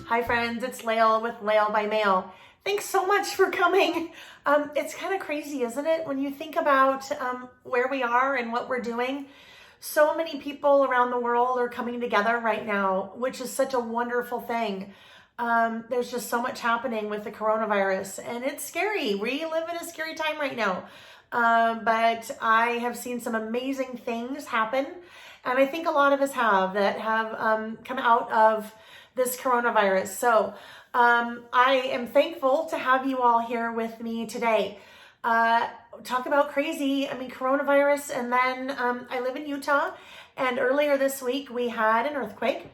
Hi friends, it's Lael with Lael by Mail. Thanks so much for coming. It's kind of crazy, isn't it? When you think about where we are and what we're doing, so many people around the world are coming together right now, which is such a wonderful thing. There's just so much happening with the coronavirus and it's scary. We live in a scary time right now. But I have seen some amazing things happen. And I think a lot of us have come out of this coronavirus. So I am thankful to have you all here with me today. Talk about crazy, coronavirus. And then I live in Utah. And earlier this week, we had an earthquake,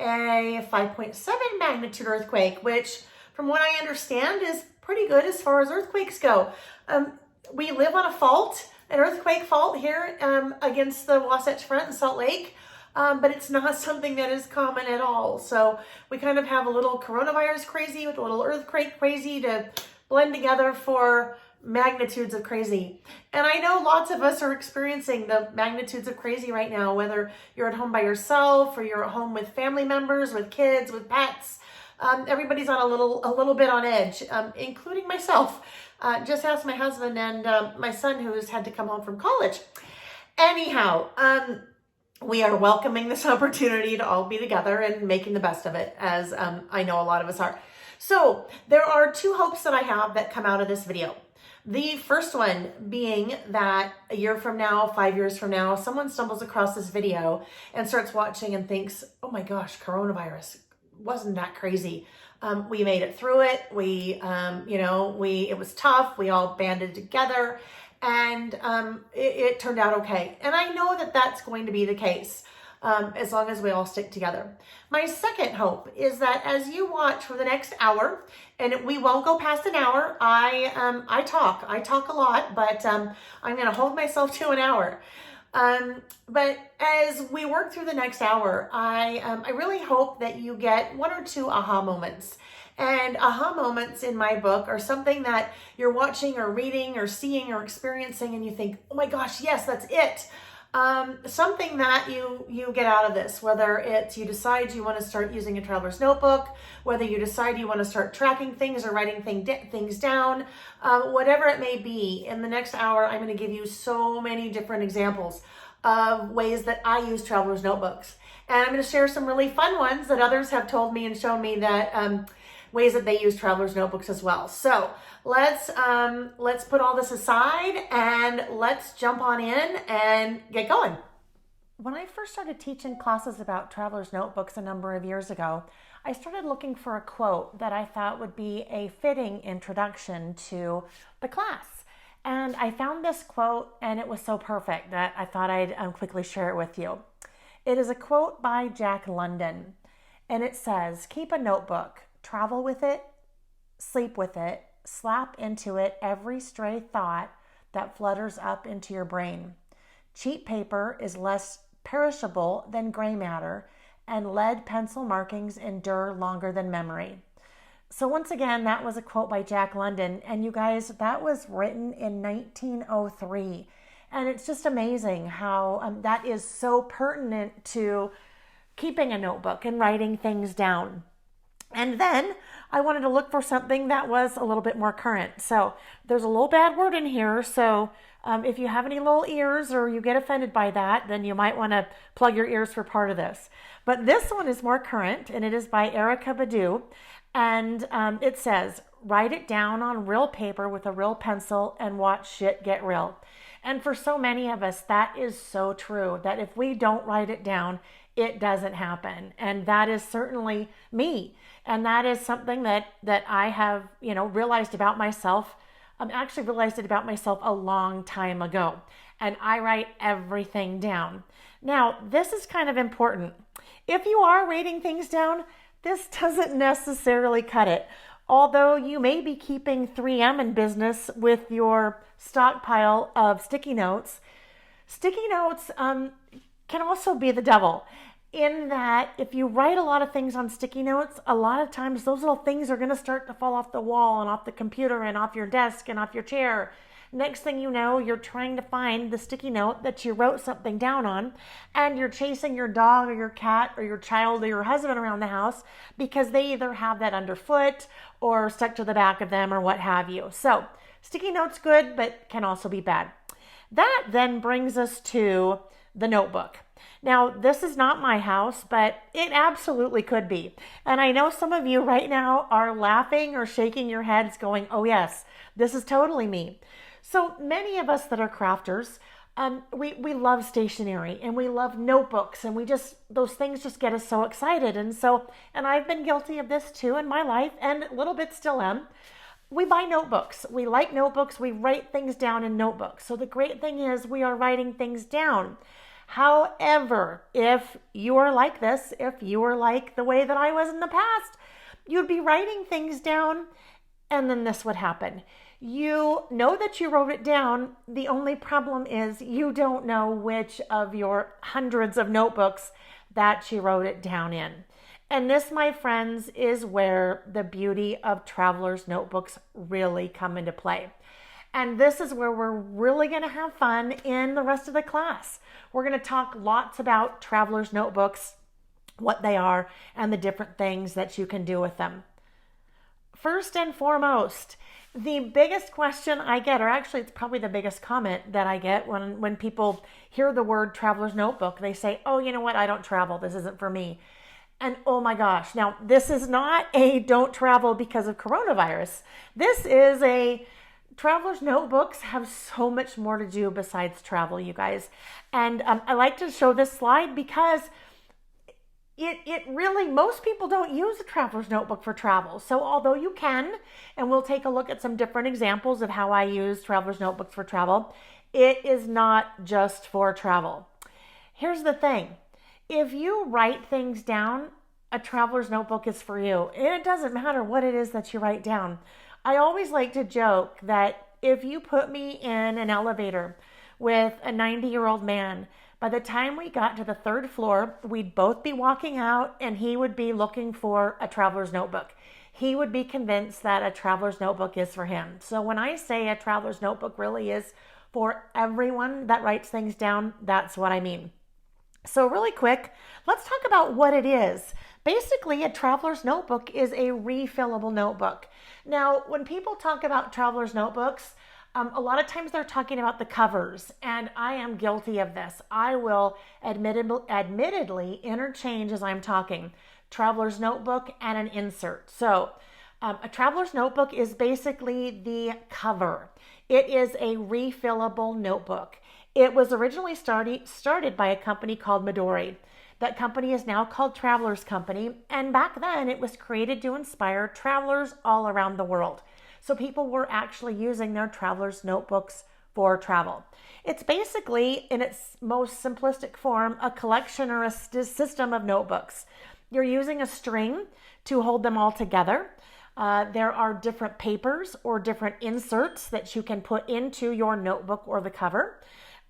a 5.7 magnitude earthquake, which from what I understand is pretty good as far as earthquakes go. We live on a fault, an earthquake fault here against the Wasatch Front in Salt Lake. But it's not something that is common at all. So we kind of have a little coronavirus crazy with a little earthquake crazy to blend together for magnitudes of crazy. And I know lots of us are experiencing the magnitudes of crazy right now, whether you're at home by yourself or you're at home with family members, with kids, with pets. Everybody's on a little bit on edge, including myself. Just asked my husband and my son who's had to come home from college. Anyhow, we are welcoming this opportunity to all be together and making the best of it, as I know a lot of us are. So there are two hopes that I have that come out of this video. The first one being that a year from now, 5 years from now, someone stumbles across this video and starts watching and thinks, oh my gosh, coronavirus, wasn't that crazy? We made it through it. It was tough. We all banded together. And it turned out okay. And I know that that's going to be the case as long as we all stick together. My second hope is that as you watch for the next hour, and we won't go past an hour, I talk a lot, but I'm going to hold myself to an hour. But as we work through the next hour, I really hope that you get one or two aha moments. And aha moments in my book are something that you're watching or reading or seeing or experiencing and you think, oh my gosh, yes, that's it. Something that you get out of this, whether it's you decide you want to start using a traveler's notebook, whether you decide you want to start tracking things or writing things down, whatever it may be. In the next hour, I'm going to give you so many different examples of ways that I use traveler's notebooks. And I'm going to share some really fun ones that others have told me and shown me that ways that they use traveler's notebooks as well. So let's put all this aside and let's jump on in and get going. When I first started teaching classes about traveler's notebooks a number of years ago, I started looking for a quote that I thought would be a fitting introduction to the class. And I found this quote and it was so perfect that I thought I'd quickly share it with you. It is a quote by Jack London and it says, "Keep a notebook. Travel with it, sleep with it, slap into it every stray thought that flutters up into your brain. Cheap paper is less perishable than gray matter, and lead pencil markings endure longer than memory." So once again, that was a quote by Jack London, and you guys, that was written in 1903. And it's just amazing how that is so pertinent to keeping a notebook and writing things down. And then I wanted to look for something that was a little bit more current. So there's a little bad word in here. So if you have any little ears or you get offended by that, then you might want to plug your ears for part of this. But this one is more current and it is by Erica Badu. And it says, "Write it down on real paper with a real pencil and watch shit get real." And for so many of us, that is so true, that if we don't write it down, it doesn't happen. And that is certainly me. And that is something that I have, realized about myself. Actually realized it about myself a long time ago. And I write everything down. Now, this is kind of important. If you are writing things down, this doesn't necessarily cut it. Although you may be keeping 3M in business with your stockpile of sticky notes can also be the devil, in that if you write a lot of things on sticky notes, a lot of times those little things are going to start to fall off the wall and off the computer and off your desk and off your chair. Next thing you know, you're trying to find the sticky note that you wrote something down on, and you're chasing your dog or your cat or your child or your husband around the house because they either have that underfoot or stuck to the back of them or what have you. So sticky note's good, but can also be bad. That then brings us to the notebook. Now, this is not my house, but it absolutely could be. And I know some of you right now are laughing or shaking your heads going, oh yes, this is totally me. So many of us that are crafters, we love stationery and we love notebooks, and those things just get us so excited. And I've been guilty of this too in my life, and a little bit still am. We buy notebooks. We like notebooks. We write things down in notebooks. So the great thing is we are writing things down. However, if you are like this, if you are like the way that I was in the past, you'd be writing things down and then this would happen. You know that you wrote it down. The only problem is you don't know which of your hundreds of notebooks that you wrote it down in. And this, my friends, is where the beauty of traveler's notebooks really come into play. And this is where we're really going to have fun in the rest of the class. We're going to talk lots about traveler's notebooks, what they are, and the different things that you can do with them. First and foremost, the biggest question I get, or actually it's probably the biggest comment that I get when people hear the word traveler's notebook, they say, oh, you know what? I don't travel. This isn't for me. And oh my gosh, now this is not a don't travel because of coronavirus. This is a traveler's notebooks have so much more to do besides travel, you guys. And I like to show this slide because it really, most people don't use a traveler's notebook for travel. So although you can, and we'll take a look at some different examples of how I use traveler's notebooks for travel, it is not just for travel. Here's the thing. If you write things down, a traveler's notebook is for you. And it doesn't matter what it is that you write down. I always like to joke that if you put me in an elevator with a 90-year-old man, by the time we got to the third floor, we'd both be walking out and he would be looking for a traveler's notebook. He would be convinced that a traveler's notebook is for him. So when I say a traveler's notebook really is for everyone that writes things down, that's what I mean. So really quick, let's talk about what it is. Basically, a traveler's notebook is a refillable notebook. Now, when people talk about traveler's notebooks, a lot of times they're talking about the covers, and I am guilty of this. I will admittedly interchange as I'm talking traveler's notebook and an insert. So a traveler's notebook is basically the cover. It is a refillable notebook. It was originally started by a company called Midori. That company is now called Traveler's Company, and back then it was created to inspire travelers all around the world. So people were actually using their traveler's notebooks for travel. It's basically, in its most simplistic form, a collection or a system of notebooks. You're using a string to hold them all together. There are different papers or different inserts that you can put into your notebook or the cover.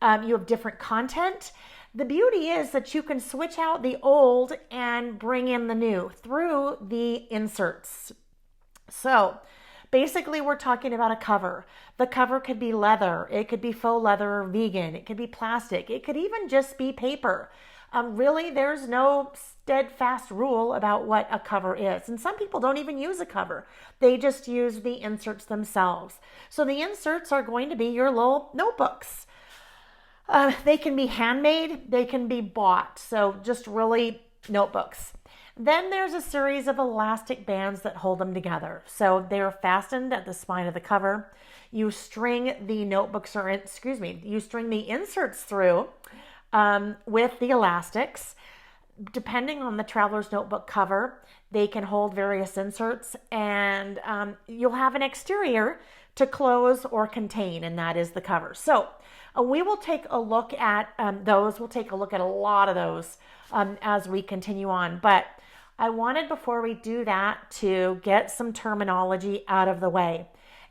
You have different content. The beauty is that you can switch out the old and bring in the new through the inserts. So basically we're talking about a cover. The cover could be leather. It could be faux leather or vegan. It could be plastic. It could even just be paper. Really, there's no steadfast rule about what a cover is. And some people don't even use a cover. They just use the inserts themselves. So the inserts are going to be your little notebooks. They can be handmade, they can be bought. So just really notebooks. Then there's a series of elastic bands that hold them together. So they're fastened at the spine of the cover. You string the inserts through with the elastics. Depending on the traveler's notebook cover, they can hold various inserts, and you'll have an exterior to close or contain, and that is the cover. So we will take a look at those. We'll take a look at a lot of those as we continue on. But I wanted, before we do that, to get some terminology out of the way.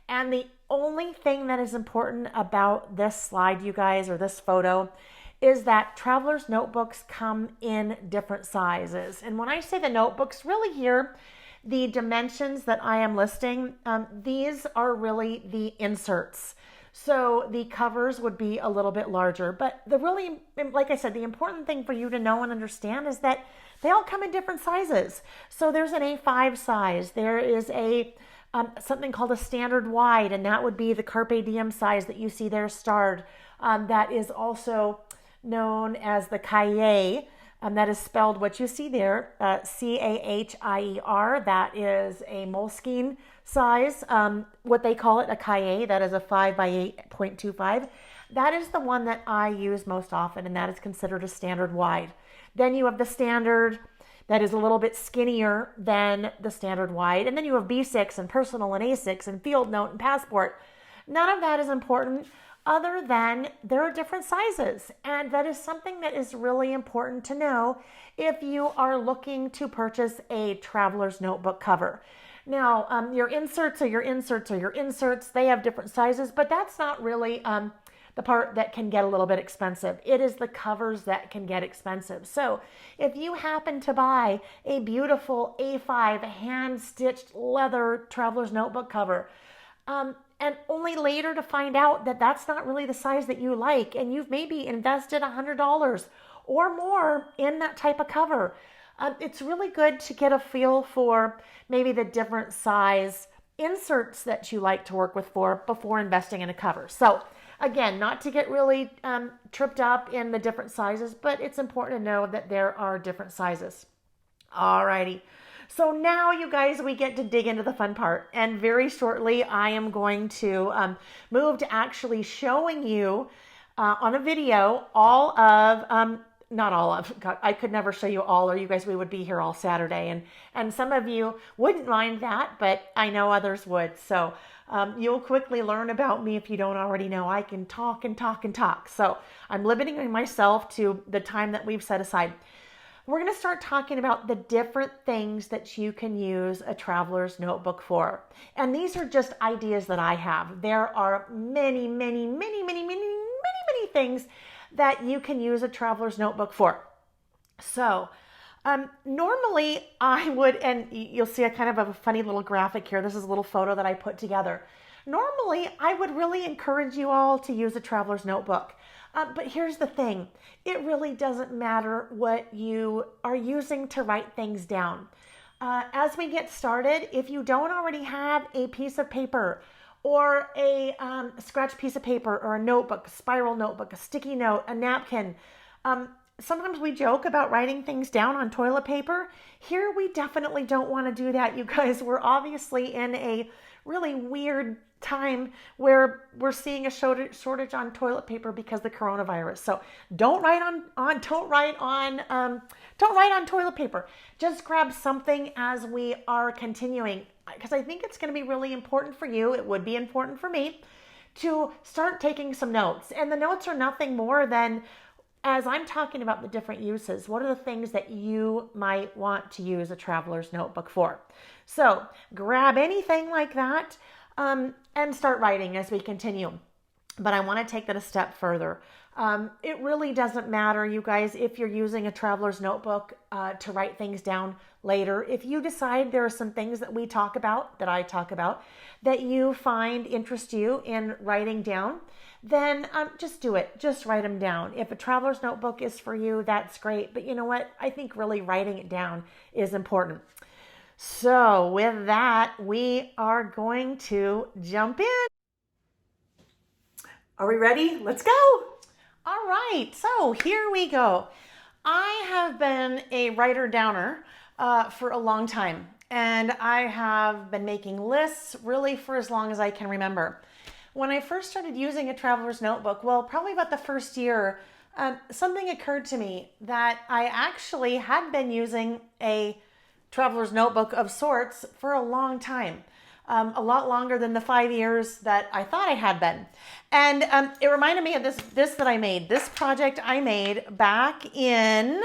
And the only thing that is important about this slide, you guys, or this photo, is that traveler's notebooks come in different sizes. And when I say the notebooks, really here, the dimensions that I am listing, these are really the inserts. So the covers would be a little bit larger. But the really, like I said, the important thing for you to know and understand is that they all come in different sizes. So there's an A5 size. There is a something called a standard wide, and that would be the Carpe Diem size that you see there starred. That is also known as the Cahier. That is spelled what you see there, Cahier. That is a Moleskine size. What they call it, a Cahier. That is a 5 by 8.25. That is the one that I use most often, and that is considered a standard wide. Then you have the standard that is a little bit skinnier than the standard wide. And then you have B6 and personal and A6 and field note and passport. None of that is important other than there are different sizes. And that is something that is really important to know if you are looking to purchase a traveler's notebook cover. Now, your inserts are your inserts are your inserts. They have different sizes, but that's not really the part that can get a little bit expensive. It is the covers that can get expensive. So if you happen to buy a beautiful A5 hand-stitched leather traveler's notebook cover, and only later to find out that that's not really the size that you like, and you've maybe invested $100 or more in that type of cover, it's really good to get a feel for maybe the different size inserts that you like to work with before investing in a cover. So again, not to get really tripped up in the different sizes, but it's important to know that there are different sizes. Alrighty. So now, you guys, we get to dig into the fun part. And very shortly, I am going to move to actually showing you on a video all of, not all of, God, I could never show you all, or you guys, we would be here all Saturday. And some of you wouldn't mind that, but I know others would. So you'll quickly learn about me if you don't already know. I can talk and talk and talk. So I'm limiting myself to the time that we've set aside. We're going to start talking about the different things that you can use a traveler's notebook for. And these are just ideas that I have. There are many, many, many, many, many, many, many things that you can use a traveler's notebook for. So normally I would, and you'll see a kind of a funny little graphic here. This is a little photo that I put together. Normally I would really encourage you all to use a traveler's notebook. But here's the thing. It really doesn't matter what you are using to write things down. As we get started, if you don't already have a piece of paper or a scratch piece of paper or a notebook, a spiral notebook, a sticky note, a napkin, sometimes we joke about writing things down on toilet paper. Here, we definitely don't want to do that, you guys. We're obviously in a really weird time where we're seeing a shortage on toilet paper because of the coronavirus. So don't write on toilet paper. Just grab something as we are continuing, because I think it's going to be really important for you. It would be important for me to start taking some notes. And the notes are nothing more than, as I'm talking about the different uses, what are the things that you might want to use a traveler's notebook for? So grab anything like that and start writing as we continue. But I want to take that a step further. It really doesn't matter, you guys, if you're using a traveler's notebook to write things down later. If you decide there are some things that I talk about, that you find interest you in writing down, then just do it. Just write them down. If a traveler's notebook is for you, that's great. But you know what? I think really writing it down is important. So with that, we are going to jump in. Are we ready? Let's go. All right, so here we go. I have been a writer-downer for a long time, and I have been making lists really for as long as I can remember. When I first started using a traveler's notebook, well, probably about the first year, something occurred to me that I actually had been using a traveler's notebook of sorts for a long time. A lot longer than the 5 years that I thought I had been. And it reminded me of this that I made. This project I made back in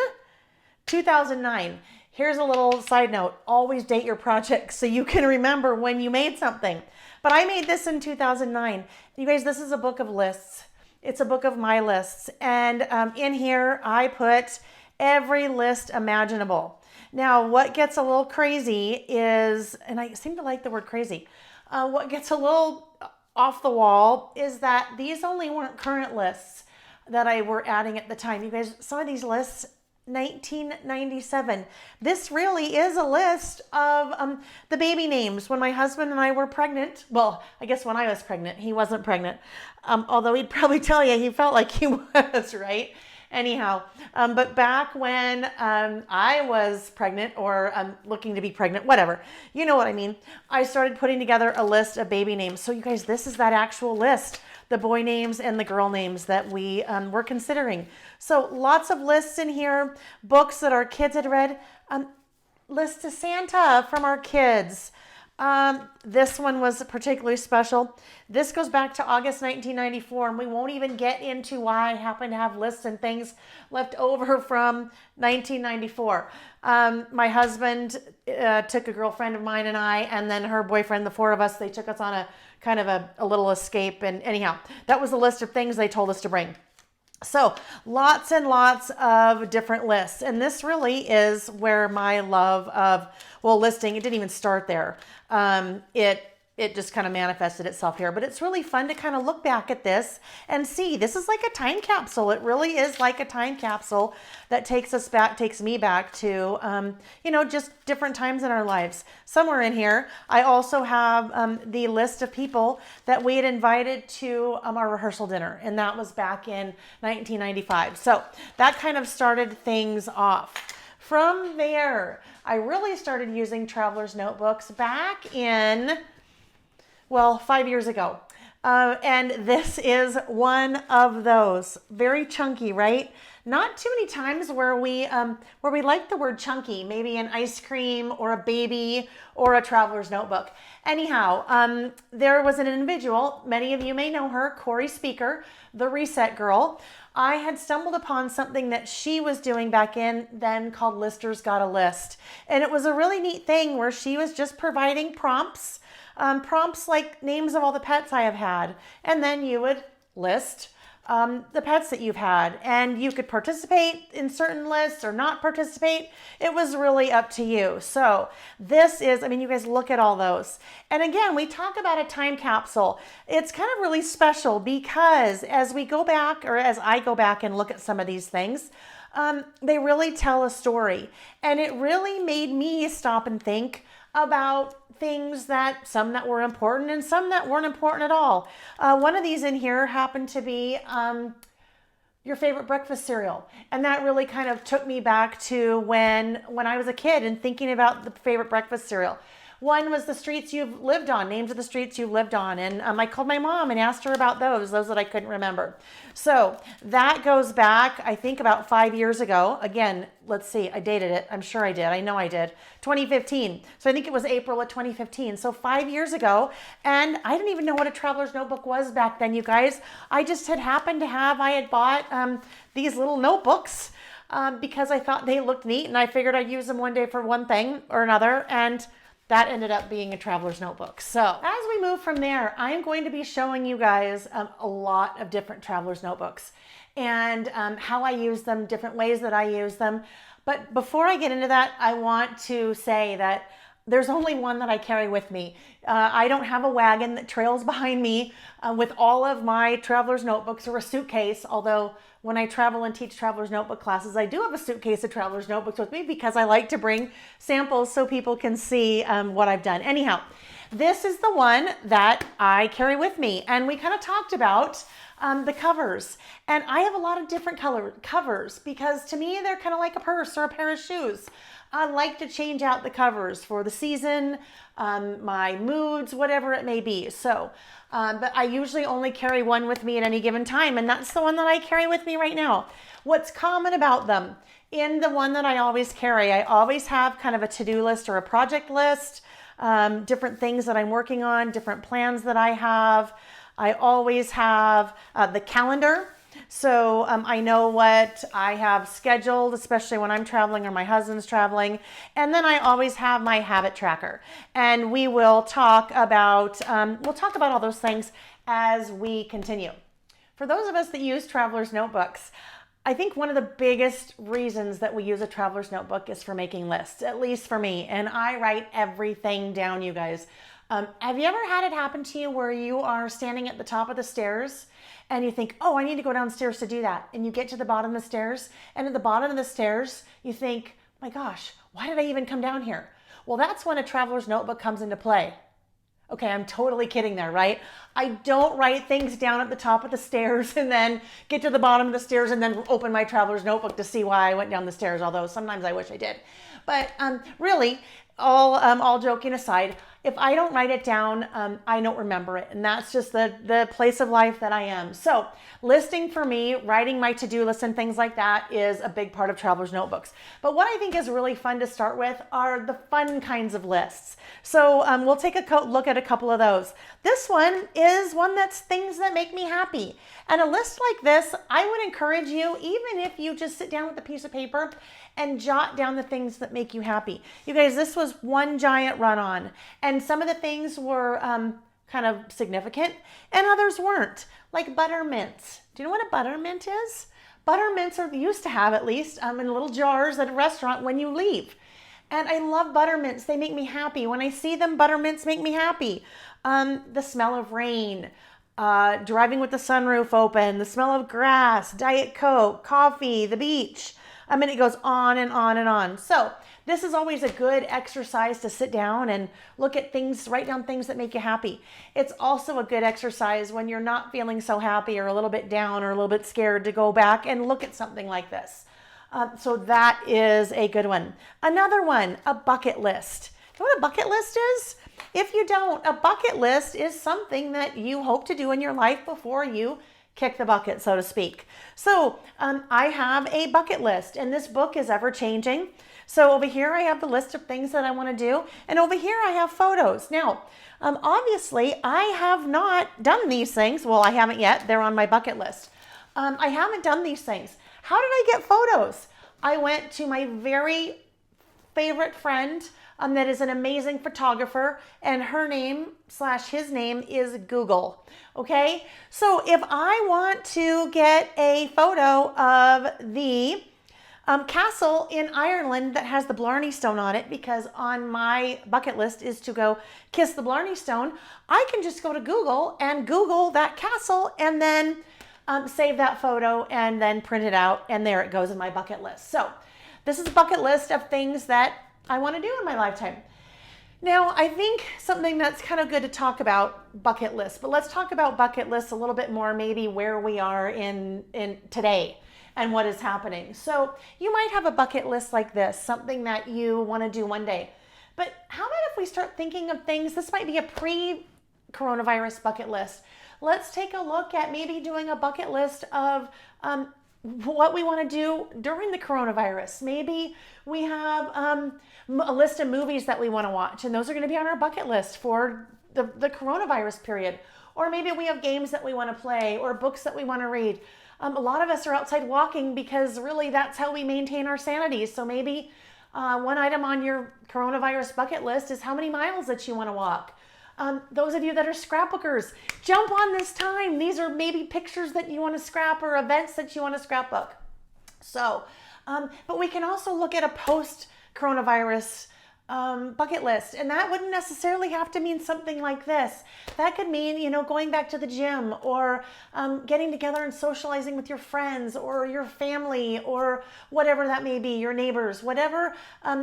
2009. Here's a little side note. Always date your projects so you can remember when you made something. But I made this in 2009. You guys, this is a book of lists. It's a book of my lists. And in here, I put every list imaginable. Now, what gets a little crazy is, and I seem to like the word crazy, what gets a little off the wall is that these only weren't current lists that I were adding at the time. You guys, some of these lists, 1997. This really is a list of the baby names when my husband and I were pregnant. Well, I guess when I was pregnant, he wasn't pregnant. Although he'd probably tell you he felt like he was, right? Anyhow, but back when I was pregnant or looking to be pregnant, whatever, you know what I mean, I started putting together a list of baby names. So you guys, this is that actual list, the boy names and the girl names that we were considering. So lots of lists in here, books that our kids had read, list to Santa from our kids. This one was particularly special. This goes back to August 1994, and we won't even get into why I happen to have lists and things left over from 1994. My husband took a girlfriend of mine and I, and then her boyfriend, the four of us, they took us on a kind of a little escape. And anyhow, that was a list of things they told us to bring. So lots and lots of different lists. And this really is where my love of, well, listing, it didn't even start there. It just kind of manifested itself here, but it's really fun to kind of look back at this and see, this is like a time capsule. It really is like a time capsule that takes me back to, just different times in our lives. Somewhere in here, I also have the list of people that we had invited to our rehearsal dinner, and that was back in 1995. So that kind of started things off. From there, I really started using traveler's notebooks back in, 5 years ago. And this is one of those. Very chunky, right? Not too many times where we like the word chunky, maybe an ice cream or a baby or a traveler's notebook. Anyhow, there was an individual, many of you may know her, Corey Speaker, the Reset Girl. I had stumbled upon something that she was doing back then called Listers Got a List. And it was a really neat thing where she was just providing prompts like names of all the pets I have had. And then you would list the pets that you've had. And you could participate in certain lists or not participate. It was really up to you. So this is, you guys look at all those. And again, we talk about a time capsule. It's kind of really special because as we go back, or as I go back and look at some of these things, they really tell a story. And it really made me stop and think about things some that were important and some that weren't important at all. One of these in here happened to be your favorite breakfast cereal. And that really kind of took me back to when I was a kid and thinking about the favorite breakfast cereal. One was the streets you've lived on, names of the streets you've lived on. And I called my mom and asked her about those that I couldn't remember. So that goes back, I think, about 5 years ago. Again, let's see, I dated it. I'm sure I did. I know I did. 2015. So I think it was April of 2015. So 5 years ago. And I didn't even know what a traveler's notebook was back then, you guys. I just had happened to I had bought these little notebooks because I thought they looked neat. And I figured I'd use them one day for one thing or another. And that ended up being a traveler's notebook. So as we move from there, I'm going to be showing you guys a lot of different traveler's notebooks and how I use them, different ways that I use them. But before I get into that, I want to say that there's only one that I carry with me. I don't have a wagon that trails behind me with all of my traveler's notebooks or a suitcase, although when I travel and teach traveler's notebook classes, I do have a suitcase of traveler's notebooks with me because I like to bring samples so people can see what I've done. Anyhow, this is the one that I carry with me. And we kind of talked about the covers. And I have a lot of different color covers because to me, they're kind of like a purse or a pair of shoes. I like to change out the covers for the season, my moods, whatever it may be. So, but I usually only carry one with me at any given time, and that's the one that I carry with me right now. What's common about them? In the one that I always carry, I always have kind of a to-do list or a project list, different things that I'm working on, different plans that I have. I always have the calendar. So I know what I have scheduled, especially when I'm traveling or my husband's traveling. And then I always have my habit tracker. And we will talk about, all those things as we continue. For those of us that use traveler's notebooks, I think one of the biggest reasons that we use a traveler's notebook is for making lists, at least for me. And I write everything down, you guys. Have you ever had it happen to you where you are standing at the top of the stairs and you think, oh, I need to go downstairs to do that. And you get to the bottom of the stairs, and at the bottom of the stairs, you think, my gosh, why did I even come down here? Well, that's when a traveler's notebook comes into play. Okay, I'm totally kidding there, right? I don't write things down at the top of the stairs and then get to the bottom of the stairs and then open my traveler's notebook to see why I went down the stairs, although sometimes I wish I did. But really, all joking aside, if I don't write it down, I don't remember it. And that's just the place of life that I am. So listing for me, writing my to-do list and things like that is a big part of traveler's notebooks. But what I think is really fun to start with are the fun kinds of lists. So we'll take a look at a couple of those. This one is one that's things that make me happy. And a list like this, I would encourage you, even if you just sit down with a piece of paper and jot down the things that make you happy. You guys, this was one giant run-on, and some of the things were kind of significant and others weren't, like buttermints. Do you know what a buttermint is? Buttermints are used to have, at least, in little jars at a restaurant when you leave. And I love buttermints. They make me happy. When I see them, buttermints make me happy. The smell of rain, driving with the sunroof open, the smell of grass, Diet Coke, coffee, the beach. I mean, it goes on and on and on. So this is always a good exercise to sit down and look at things, write down things that make you happy. It's also a good exercise when you're not feeling so happy or a little bit down or a little bit scared to go back and look at something like this. So that is a good one. Another one, a bucket list. You know what a bucket list is? If you don't, a bucket list is something that you hope to do in your life before you kick the bucket, so to speak. So I have a bucket list, and this book is ever changing. So over here I have the list of things that I want to do, and over here I have photos. Now, obviously I have not done these things. Well, I haven't yet. They're on my bucket list. I haven't done these things. How did I get photos? I went to my very favorite friend that is an amazing photographer, and her name / his name is Google. Okay, so if I want to get a photo of the castle in Ireland that has the Blarney Stone on it, because on my bucket list is to go kiss the Blarney Stone, I can just go to Google and Google that castle and then save that photo and then print it out, and there it goes in my bucket list. So this is a bucket list of things that I want to do in my lifetime. Now, I think something that's kind of good to talk about bucket lists, but let's talk about bucket lists a little bit more, maybe where we are in today and what is happening. So you might have a bucket list like this, something that you want to do one day. But how about if we start thinking of things, this might be a pre-coronavirus bucket list. Let's take a look at maybe doing a bucket list of what we want to do during the coronavirus. Maybe we have a list of movies that we want to watch, and those are going to be on our bucket list for the coronavirus period. Or maybe we have games that we want to play or books that we want to read. A lot of us are outside walking because really that's how we maintain our sanity. So maybe one item on your coronavirus bucket list is how many miles that you want to walk. Those of you that are scrapbookers, jump on this time. These are maybe pictures that you want to scrap or events that you want to scrapbook. So, but we can also look at a post-coronavirus bucket list, and that wouldn't necessarily have to mean something like this. That could mean, you know, going back to the gym or getting together and socializing with your friends or your family or whatever that may be, your neighbors, whatever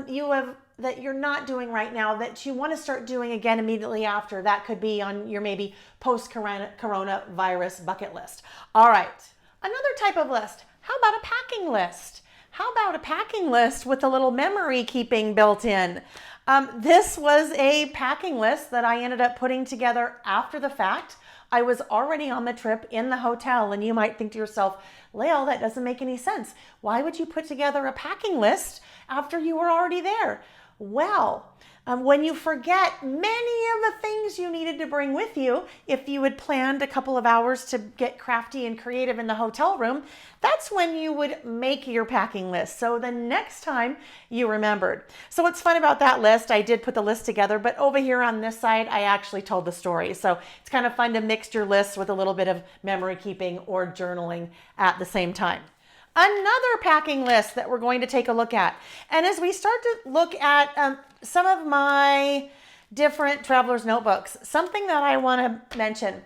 you have that you're not doing right now that you want to start doing again immediately after. That could be on your maybe post-coronavirus bucket list. All right, another type of list. How about a packing list? How about a packing list with a little memory keeping built in? This was a packing list that I ended up putting together after the fact. I was already on the trip in the hotel, and you might think to yourself, Lael, that doesn't make any sense. Why would you put together a packing list after you were already there? Well, when you forget many of the things you needed to bring with you, if you had planned a couple of hours to get crafty and creative in the hotel room, that's when you would make your packing list. So the next time you remembered. So what's fun about that list, I did put the list together, but over here on this side, I actually told the story. So it's kind of fun to mix your lists with a little bit of memory keeping or journaling at the same time. Another packing list that we're going to take a look at. And as we start to look at some of my different traveler's notebooks. Something that I want to mention.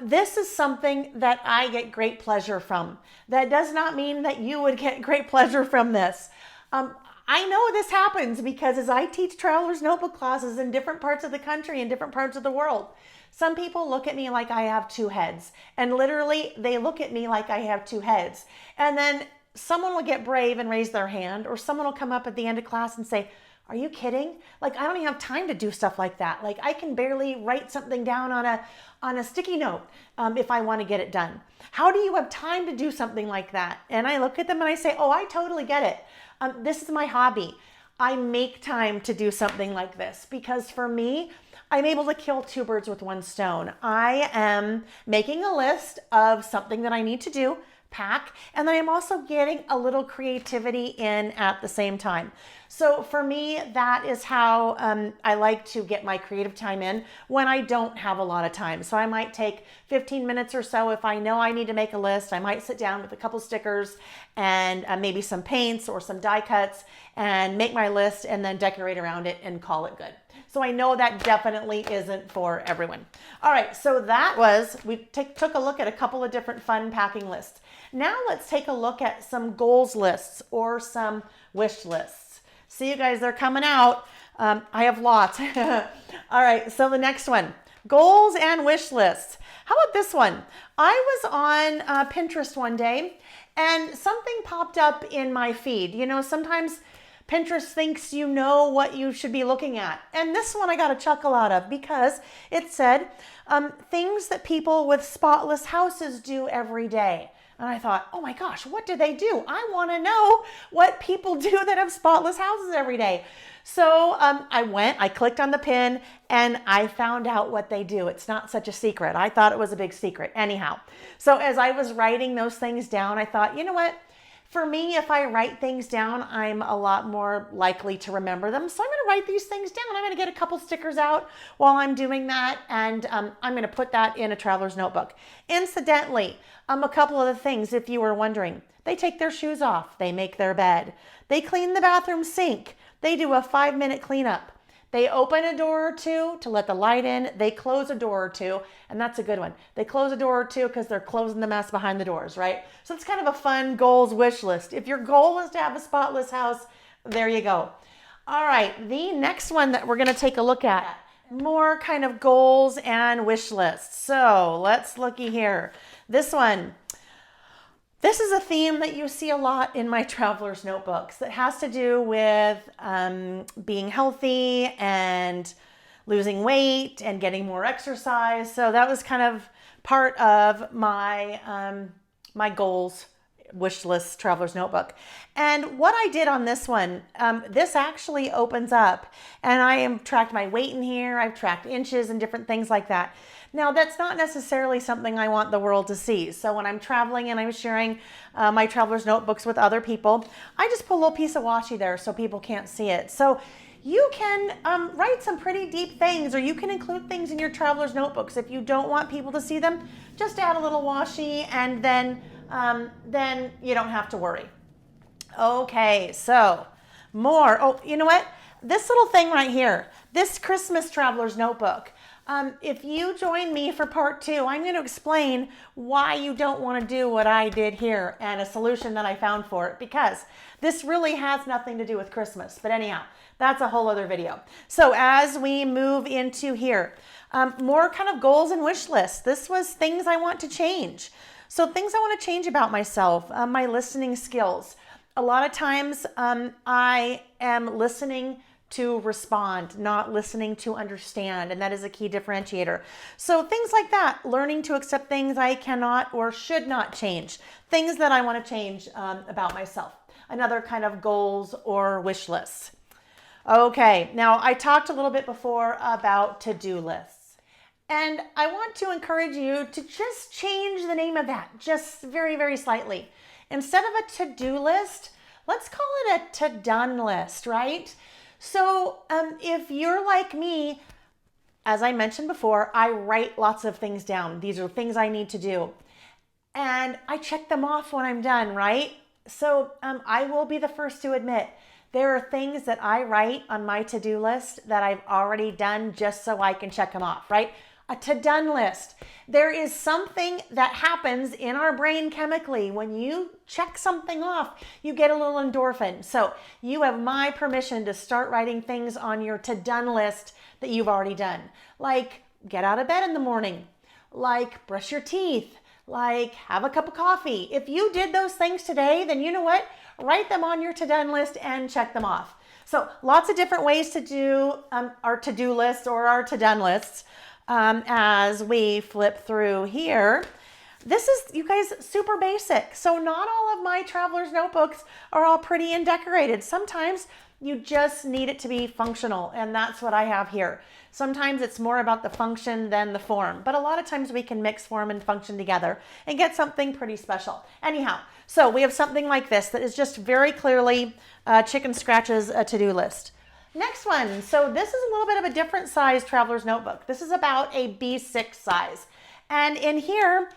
This is something that I get great pleasure from. That does not mean that you would get great pleasure from this. I know this happens because as I teach traveler's notebook classes in different parts of the country and different parts of the world, some people look at me like I have two heads. And literally, they look at me like I have two heads. And then someone will get brave and raise their hand, or someone will come up at the end of class and say, are you kidding? Like, I don't even have time to do stuff like that. Like, I can barely write something down on a sticky note if I want to get it done. How do you have time to do something like that? And I look at them and I say, oh, I totally get it. This is my hobby. I make time to do something like this because for me, I'm able to kill two birds with one stone. I am making a list of something that I need to do, pack, and then I'm also getting a little creativity in at the same time. So for me, that is how I like to get my creative time in when I don't have a lot of time. So I might take 15 minutes or so if I know I need to make a list. I might sit down with a couple stickers and maybe some paints or some die cuts and make my list and then decorate around it and call it good. So I know that definitely isn't for everyone. All right, so that was, we took a look at a couple of different fun packing lists. Now let's take a look at some goals lists or some wish lists. See you guys, they're coming out. I have lots. All right, so the next one, goals and wish lists. How about this one? I was on Pinterest one day and something popped up in my feed. You know, sometimes Pinterest thinks you know what you should be looking at. And this one I got a chuckle out of because it said things that people with spotless houses do every day. And I thought, oh my gosh, what do they do? I want to know what people do that have spotless houses every day. So I clicked on the pin and I found out what they do. It's not such a secret. I thought it was a big secret. Anyhow, so as I was writing those things down, I thought, you know what? For me, if I write things down, I'm a lot more likely to remember them. So I'm going to write these things down. I'm going to get a couple stickers out while I'm doing that. And I'm going to put that in a traveler's notebook. Incidentally, a couple of the things, if you were wondering, they take their shoes off. They make their bed. They clean the bathroom sink. They do a 5-minute cleanup. They open a door or two to let the light in. They close a door or two, and that's a good one. They close a door or two because they're closing the mess behind the doors, right? So it's kind of a fun goals wish list. If your goal is to have a spotless house, there you go. All right, the next one that we're going to take a look at, more kind of goals and wish lists. So let's looky here. This one. This is a theme that you see a lot in my traveler's notebooks that has to do with being healthy and losing weight and getting more exercise. So that was kind of part of my my goals wish list traveler's notebook. And what I did on this one, this actually opens up and I have tracked my weight in here. I've tracked inches and different things like that. Now, that's not necessarily something I want the world to see. So when I'm traveling and I'm sharing my traveler's notebooks with other people, I just put a little piece of washi there so people can't see it. So you can write some pretty deep things, or you can include things in your traveler's notebooks. If you don't want people to see them, just add a little washi and then you don't have to worry. Okay, so more. Oh, you know what? This little thing right here, this Christmas traveler's notebook. If you join me for part 2, I'm going to explain why you don't want to do what I did here and a solution that I found for it, because this really has nothing to do with Christmas. But anyhow, that's a whole other video. So as we move into here, more kind of goals and wish lists. This was things I want to change. So things I want to change about myself, my listening skills. A lot of times I am listening to respond, not listening to understand, and that is a key differentiator. So things like that, learning to accept things I cannot or should not change, things that I want to change about myself. Another kind of goals or wish lists. Okay, now I talked a little bit before about to-do lists, and I want to encourage you to just change the name of that, just very, very slightly. Instead of a to-do list, let's call it a to-done list, right? So if you're like me, as I mentioned before, I write lots of things down. These are things I need to do. And I check them off when I'm done, right? So I will be the first to admit There are things that I write on my to-do list that I've already done just so I can check them off, right? A to-done list. There is something that happens in our brain chemically. When you check something off, you get a little endorphin. So you have my permission to start writing things on your to-done list that you've already done. Like get out of bed in the morning, like brush your teeth, like have a cup of coffee. If you did those things today, then you know what? Write them on your to-done list and check them off. So lots of different ways to do our to-do list or our to-done lists. As we flip through here, this is, you guys, super basic. So not all of my traveler's notebooks are all pretty and decorated. Sometimes you just need it to be functional, and that's what I have here. Sometimes it's more about the function than the form, but a lot of times we can mix form and function together and get something pretty special. Anyhow, so we have something like this that is just very clearly chicken scratches a to-do list. Next one. So this is a little bit of a different size traveler's notebook. This is about a B6 size. And in here,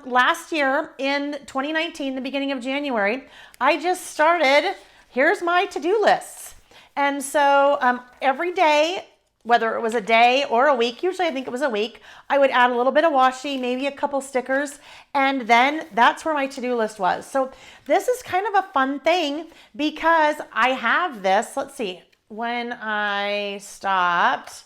last year in 2019, the beginning of January, I just started, here's my to-do lists. And so every day, whether it was a day or a week, usually I think it was a week, I would add a little bit of washi, maybe a couple stickers, and then that's where my to-do list was. So this is kind of a fun thing because I have this, let's see, when I stopped,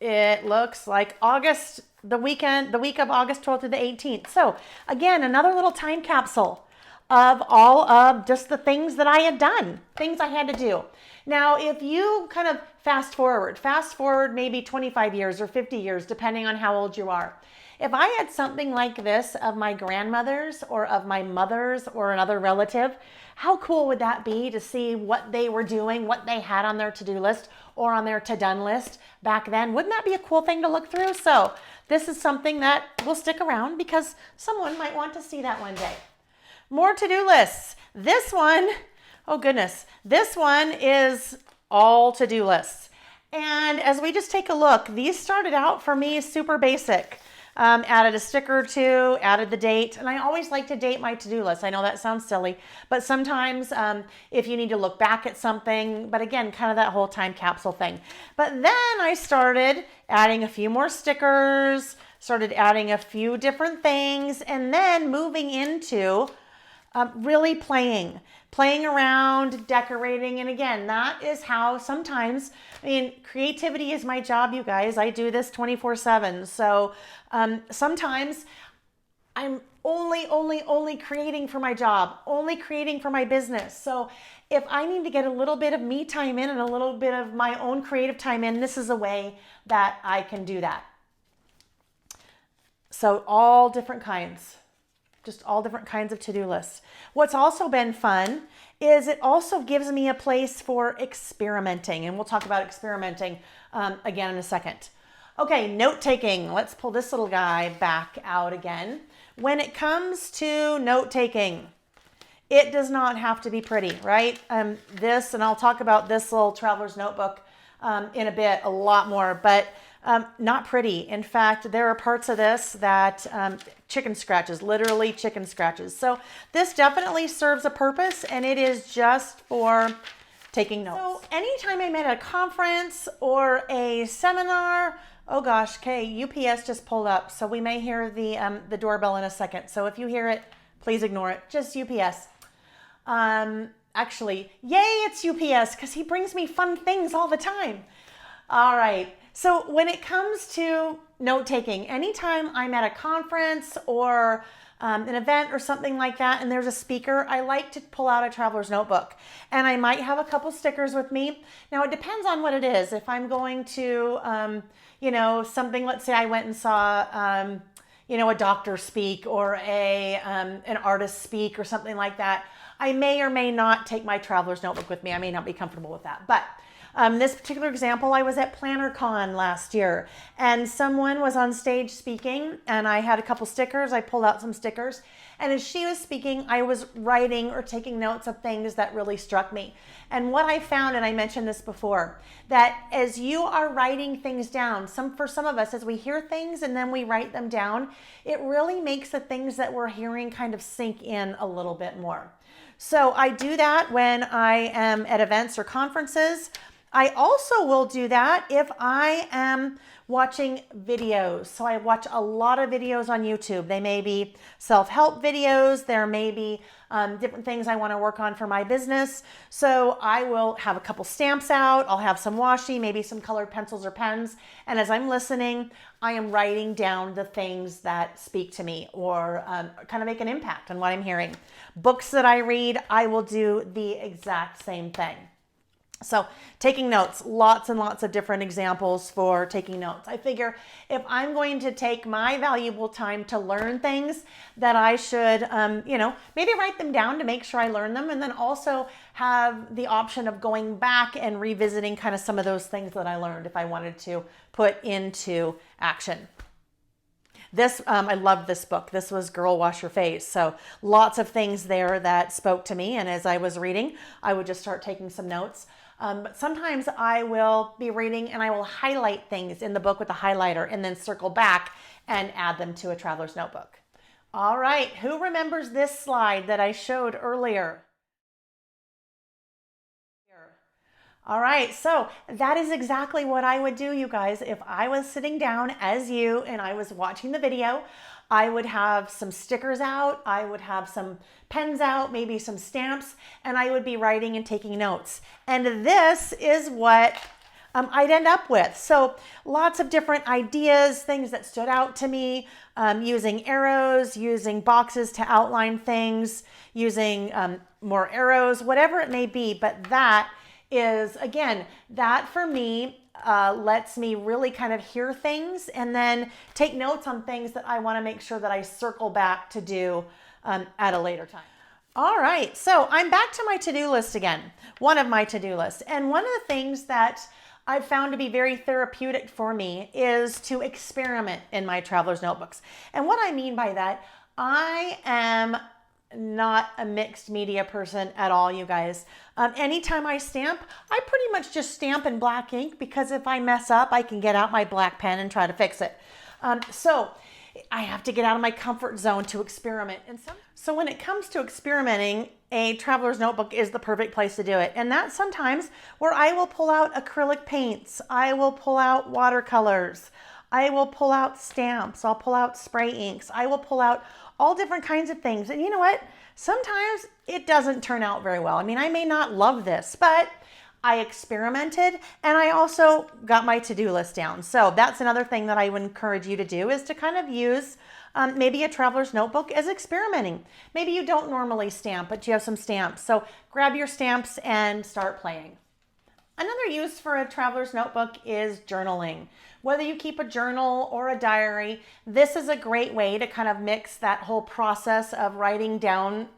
it looks like August, the week of August 12th to the 18th. So again, another little time capsule of all of just the things that I had done, things I had to do. Now, if you kind of fast forward maybe 25 years or 50 years, depending on how old you are. If I had something like this of my grandmother's or of my mother's or another relative, how cool would that be to see what they were doing, what they had on their to-do list or on their to-done list back then? Wouldn't that be a cool thing to look through? So this is something that will stick around because someone might want to see that one day. More to-do lists. This one, oh goodness, this one is all to-do lists. And as we just take a look, these started out for me super basic. Added a sticker or two, added the date, and I always like to date my to-do list. I know that sounds silly, but sometimes if you need to look back at something, but again, kind of that whole time capsule thing. But then I started adding a few more stickers, started adding a few different things, and then moving into really playing around, decorating. And again, that is how sometimes, I mean, creativity is my job, you guys. I do this 24/7. So sometimes I'm only creating for my job, only creating for my business. So if I need to get a little bit of me time in and a little bit of my own creative time in, this is a way that I can do that. So all different kinds. Just all different kinds of to-do lists. What's also been fun is it also gives me a place for experimenting. And we'll talk about experimenting again in a second. Okay, note-taking. Let's pull this little guy back out again. When it comes to note-taking, it does not have to be pretty, right? This, and I'll talk about this little traveler's notebook in a bit, a lot more, but not pretty. In fact, there are parts of this that chicken scratches, literally chicken scratches. So this definitely serves a purpose, and it is just for taking notes. So anytime I'm at a conference or a seminar, oh gosh, okay, UPS just pulled up, so we may hear the doorbell in a second. So if you hear it, please ignore it. Just UPS. Actually, yay, it's UPS because he brings me fun things all the time. All right. So when it comes to note-taking, anytime I'm at a conference or an event or something like that and there's a speaker, I like to pull out a traveler's notebook. And I might have a couple stickers with me. Now, it depends on what it is. If I'm going to, something, let's say I went and saw, a doctor speak or an artist speak or something like that, I may or may not take my traveler's notebook with me. I may not be comfortable with that. But this particular example, I was at PlannerCon last year and someone was on stage speaking and I had a couple stickers. I pulled out some stickers And as she was speaking, I was writing or taking notes of things that really struck me. And what I found, and I mentioned this before, that as you are writing things down, for some of us, as we hear things and then we write them down, it really makes the things that we're hearing kind of sink in a little bit more. So I do that when I am at events or conferences. I also will do that if I am watching videos. So I watch a lot of videos on YouTube. They may be self-help videos. There may be different things I want to work on for my business. So I will have a couple stamps out. I'll have some washi, maybe some colored pencils or pens. And as I'm listening, I am writing down the things that speak to me or kind of make an impact on what I'm hearing. Books that I read, I will do the exact same thing. So taking notes, lots and lots of different examples for taking notes. I figure if I'm going to take my valuable time to learn things, that I should, maybe write them down to make sure I learn them, and then also have the option of going back and revisiting kind of some of those things that I learned if I wanted to put into action. I loved this book. This was Girl Wash Your Face. So lots of things there that spoke to me. And as I was reading, I would just start taking some notes. But sometimes I will be reading and I will highlight things in the book with a highlighter and then circle back and add them to a traveler's notebook. All right, who remembers this slide that I showed earlier? All right, so that is exactly what I would do, you guys. If I was sitting down as you and I was watching the video, I would have some stickers out, I would have some pens out, maybe some stamps, and I would be writing and taking notes. And this is what I'd end up with. So lots of different ideas, things that stood out to me, using arrows, using boxes to outline things, using more arrows, whatever it may be. But that is, again, that for me lets me really kind of hear things and then take notes on things that I want to make sure that I circle back to do at a later time. All right, so I'm back to my to-do list again, one of my to-do lists. And one of the things that I've found to be very therapeutic for me is to experiment in my traveler's notebooks. And what I mean by that, I am not a mixed media person at all, you guys. Anytime I stamp, I pretty much just stamp in black ink, because if I mess up, I can get out my black pen and try to fix it. So I have to get out of my comfort zone to experiment. And so when it comes to experimenting, a traveler's notebook is the perfect place to do it. And that's sometimes where I will pull out acrylic paints, I will pull out watercolors, I will pull out stamps, I'll pull out spray inks, I will pull out all different kinds of things. And you know what? Sometimes it doesn't turn out very well. I mean, I may not love this, but I experimented and I also got my to-do list down. So that's another thing that I would encourage you to do, is to kind of use maybe a traveler's notebook as experimenting. Maybe you don't normally stamp, but you have some stamps. So grab your stamps and start playing. Another use for a traveler's notebook is journaling. Whether you keep a journal or a diary, this is a great way to kind of mix that whole process of writing down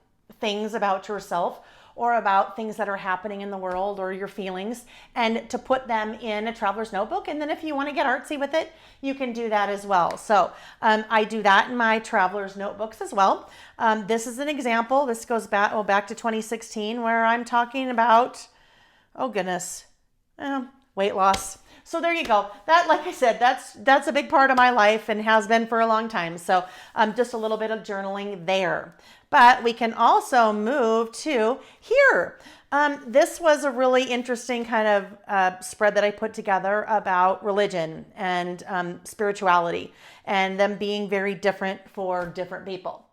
things about yourself or about things that are happening in the world or your feelings, and to put them in a traveler's notebook. And then if you want to get artsy with it, you can do that as well. So I do that in my traveler's notebooks as well. This is an example. This goes back to 2016, where I'm talking about, oh goodness, weight loss. So there you go. That, like I said, that's a big part of my life and has been for a long time. So just a little bit of journaling there. But we can also move to here. This was a really interesting kind of spread that I put together about religion and spirituality, and them being very different for different people.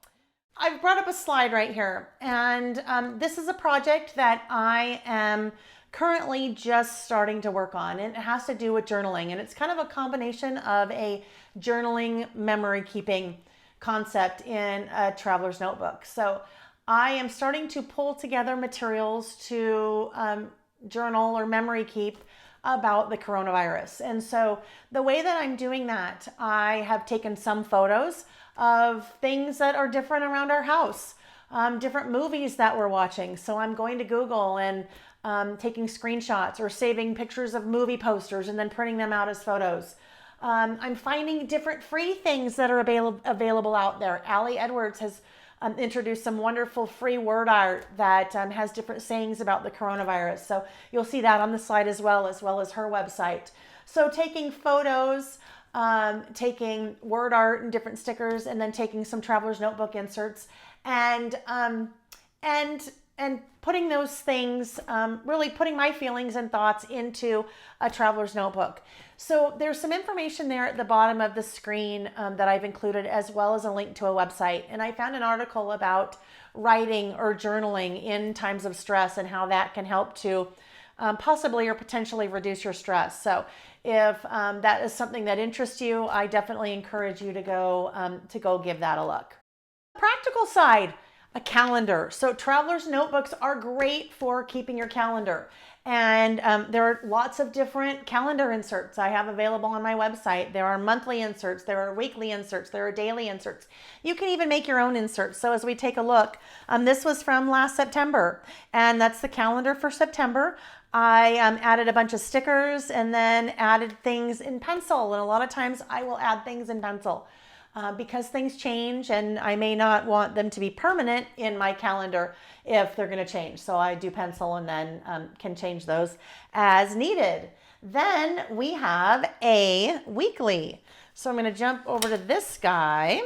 I've brought up a slide right here, and this is a project that I am currently just starting to work on, and it has to do with journaling. And it's kind of a combination of a journaling memory keeping concept in a traveler's notebook. So I am starting to pull together materials to journal or memory keep about the coronavirus. And so the way that I'm doing that, I have taken some photos of things that are different around our house, different movies that we're watching. So I'm going to Google and taking screenshots or saving pictures of movie posters and then printing them out as photos. I'm finding different free things that are available out there. Allie Edwards has introduced some wonderful free word art that has different sayings about the coronavirus. So you'll see that on the slide as well as her website. So taking photos, taking word art and different stickers, and then taking some traveler's notebook inserts and putting those things, really putting my feelings and thoughts into a traveler's notebook. So there's some information there at the bottom of the screen that I've included, as well as a link to a website. And I found an article about writing or journaling in times of stress and how that can help to possibly or potentially reduce your stress. So if that is something that interests you, I definitely encourage you to go give that a look. Practical side. A calendar. So traveler's notebooks are great for keeping your calendar. And there are lots of different calendar inserts I have available on my website. There are monthly inserts, there are weekly inserts, there are daily inserts. You can even make your own inserts. So as we take a look, this was from last September, and that's the calendar for September. I added a bunch of stickers and then added things in pencil. And a lot of times I will add things in pencil. Because things change and I may not want them to be permanent in my calendar if they're going to change. So I do pencil and then can change those as needed. Then we have a weekly. So I'm going to jump over to this guy.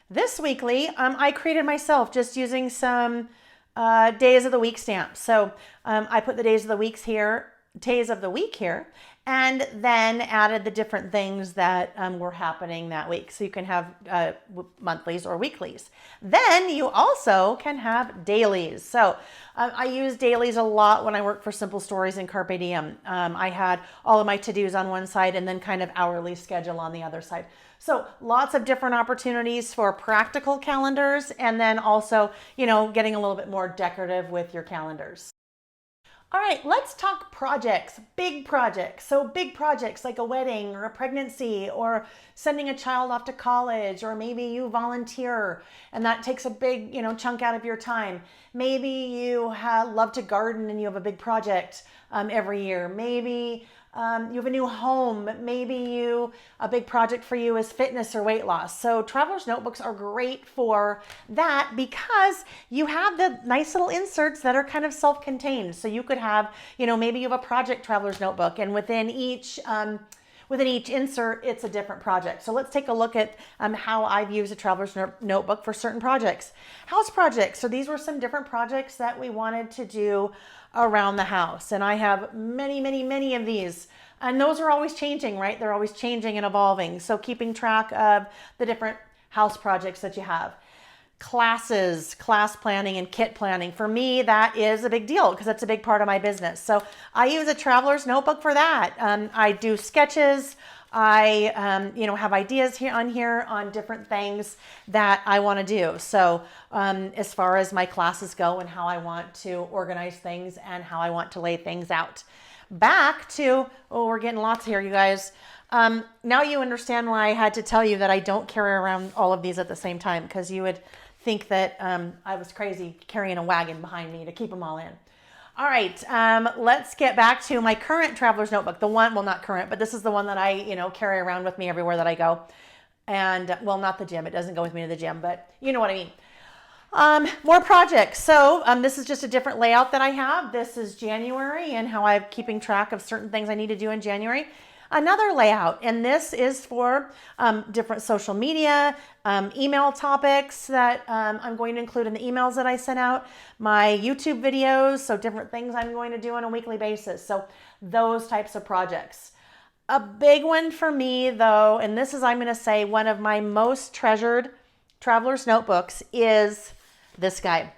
This weekly, I created myself just using some days of the week stamps. So I put the days of the week here, and then added the different things that were happening that week. So you can have monthlies or weeklies. Then you also can have dailies. So I use dailies a lot when I work for Simple Stories and Carpe Diem. I had all of my to-dos on one side and then kind of hourly schedule on the other side. So lots of different opportunities for practical calendars, and then also, getting a little bit more decorative with your calendars. All right, let's talk projects, big projects. So big projects like a wedding or a pregnancy or sending a child off to college, or maybe you volunteer and that takes a big, chunk out of your time. Maybe you love to garden and you have a big project every year. Maybe you have a new home. Maybe a big project for you is fitness or weight loss. So traveler's notebooks are great for that because you have the nice little inserts that are kind of self-contained. So you could have, maybe you have a project traveler's notebook, and within each insert, it's a different project. So let's take a look at how I've used a traveler's notebook for certain projects. House projects. So these were some different projects that we wanted to do around the house. And I have many, many, many of these. And those are always changing, right? They're always changing and evolving. So keeping track of the different house projects that you have. Classes, class planning, and kit planning. For me, that is a big deal because that's a big part of my business. So I use a traveler's notebook for that. I do sketches. I, have ideas here on different things that I want to do. So as far as my classes go and how I want to organize things and how I want to lay things out. Back to, we're getting lots here, you guys. Now you understand why I had to tell you that I don't carry around all of these at the same time, because you would think that I was crazy carrying a wagon behind me to keep them all in. All right, let's get back to my current traveler's notebook. The one, well, not current, but this is the one that I, carry around with me everywhere that I go. And, well, not the gym. It doesn't go with me to the gym, but you know what I mean. More projects. So this is just a different layout that I have. This is January and how I'm keeping track of certain things I need to do in January. Another layout, and this is for different social media, email topics that I'm going to include in the emails that I sent out, my YouTube videos, so different things I'm going to do on a weekly basis. So those types of projects. A big one for me though, and this is, I'm going to say, one of my most treasured traveler's notebooks is this guy.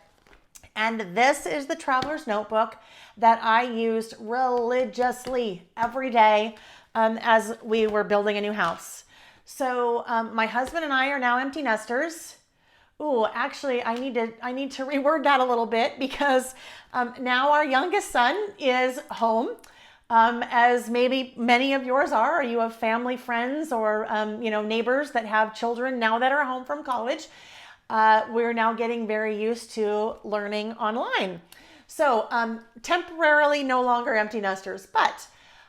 And this is the traveler's notebook that I used religiously every day as we were building a new house. So my husband and I are now empty nesters. Ooh, actually, I need to reword that a little bit because now our youngest son is home. As maybe many of yours are, or you have family, friends, or neighbors that have children now that are home from college. We're now getting very used to learning online. So temporarily no longer empty nesters, but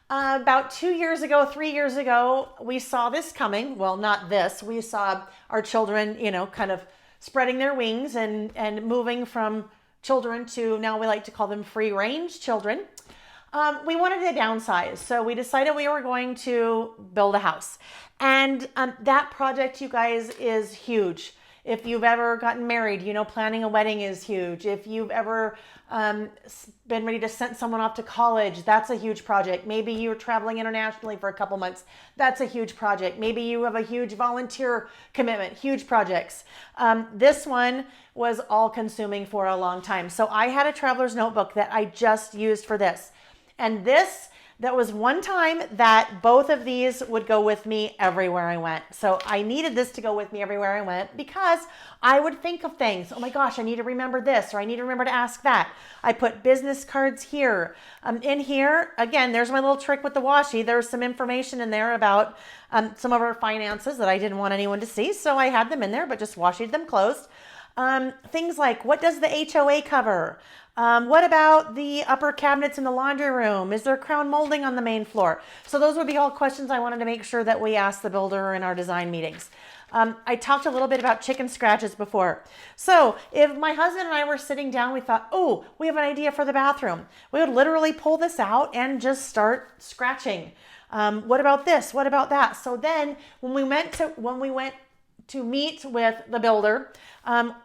about 3 years ago, we saw this coming. Well, not this. We saw our children, kind of spreading their wings and moving from children to, now we like to call them free range children, we wanted to downsize. So we decided we were going to build a house. And that project, you guys, is huge. If you've ever gotten married, you know, planning a wedding is huge. If you've ever been ready to send someone off to college, that's a huge project. Maybe you're traveling internationally for a couple months. That's a huge project. Maybe you have a huge volunteer commitment, huge projects. This one was all consuming for a long time. So I had a traveler's notebook that I just used for this. And that was one time that both of these would go with me everywhere I went. So I needed this to go with me everywhere I went because I would think of things. Oh my gosh, I need to remember this, or I need to remember to ask that. I put business cards here. In here, again, there's my little trick with the washi. There's some information in there about some of our finances that I didn't want anyone to see. So I had them in there, but just washied them closed. Things like, what does the HOA cover? What about the upper cabinets in the laundry room? Is there crown molding on the main floor? So those would be all questions I wanted to make sure that we asked the builder in our design meetings. I talked a little bit about chicken scratches before. So if my husband and I were sitting down, we thought, oh, we have an idea for the bathroom. We would literally pull this out and just start scratching. What about this? What about that? So then when we went to meet with the builder,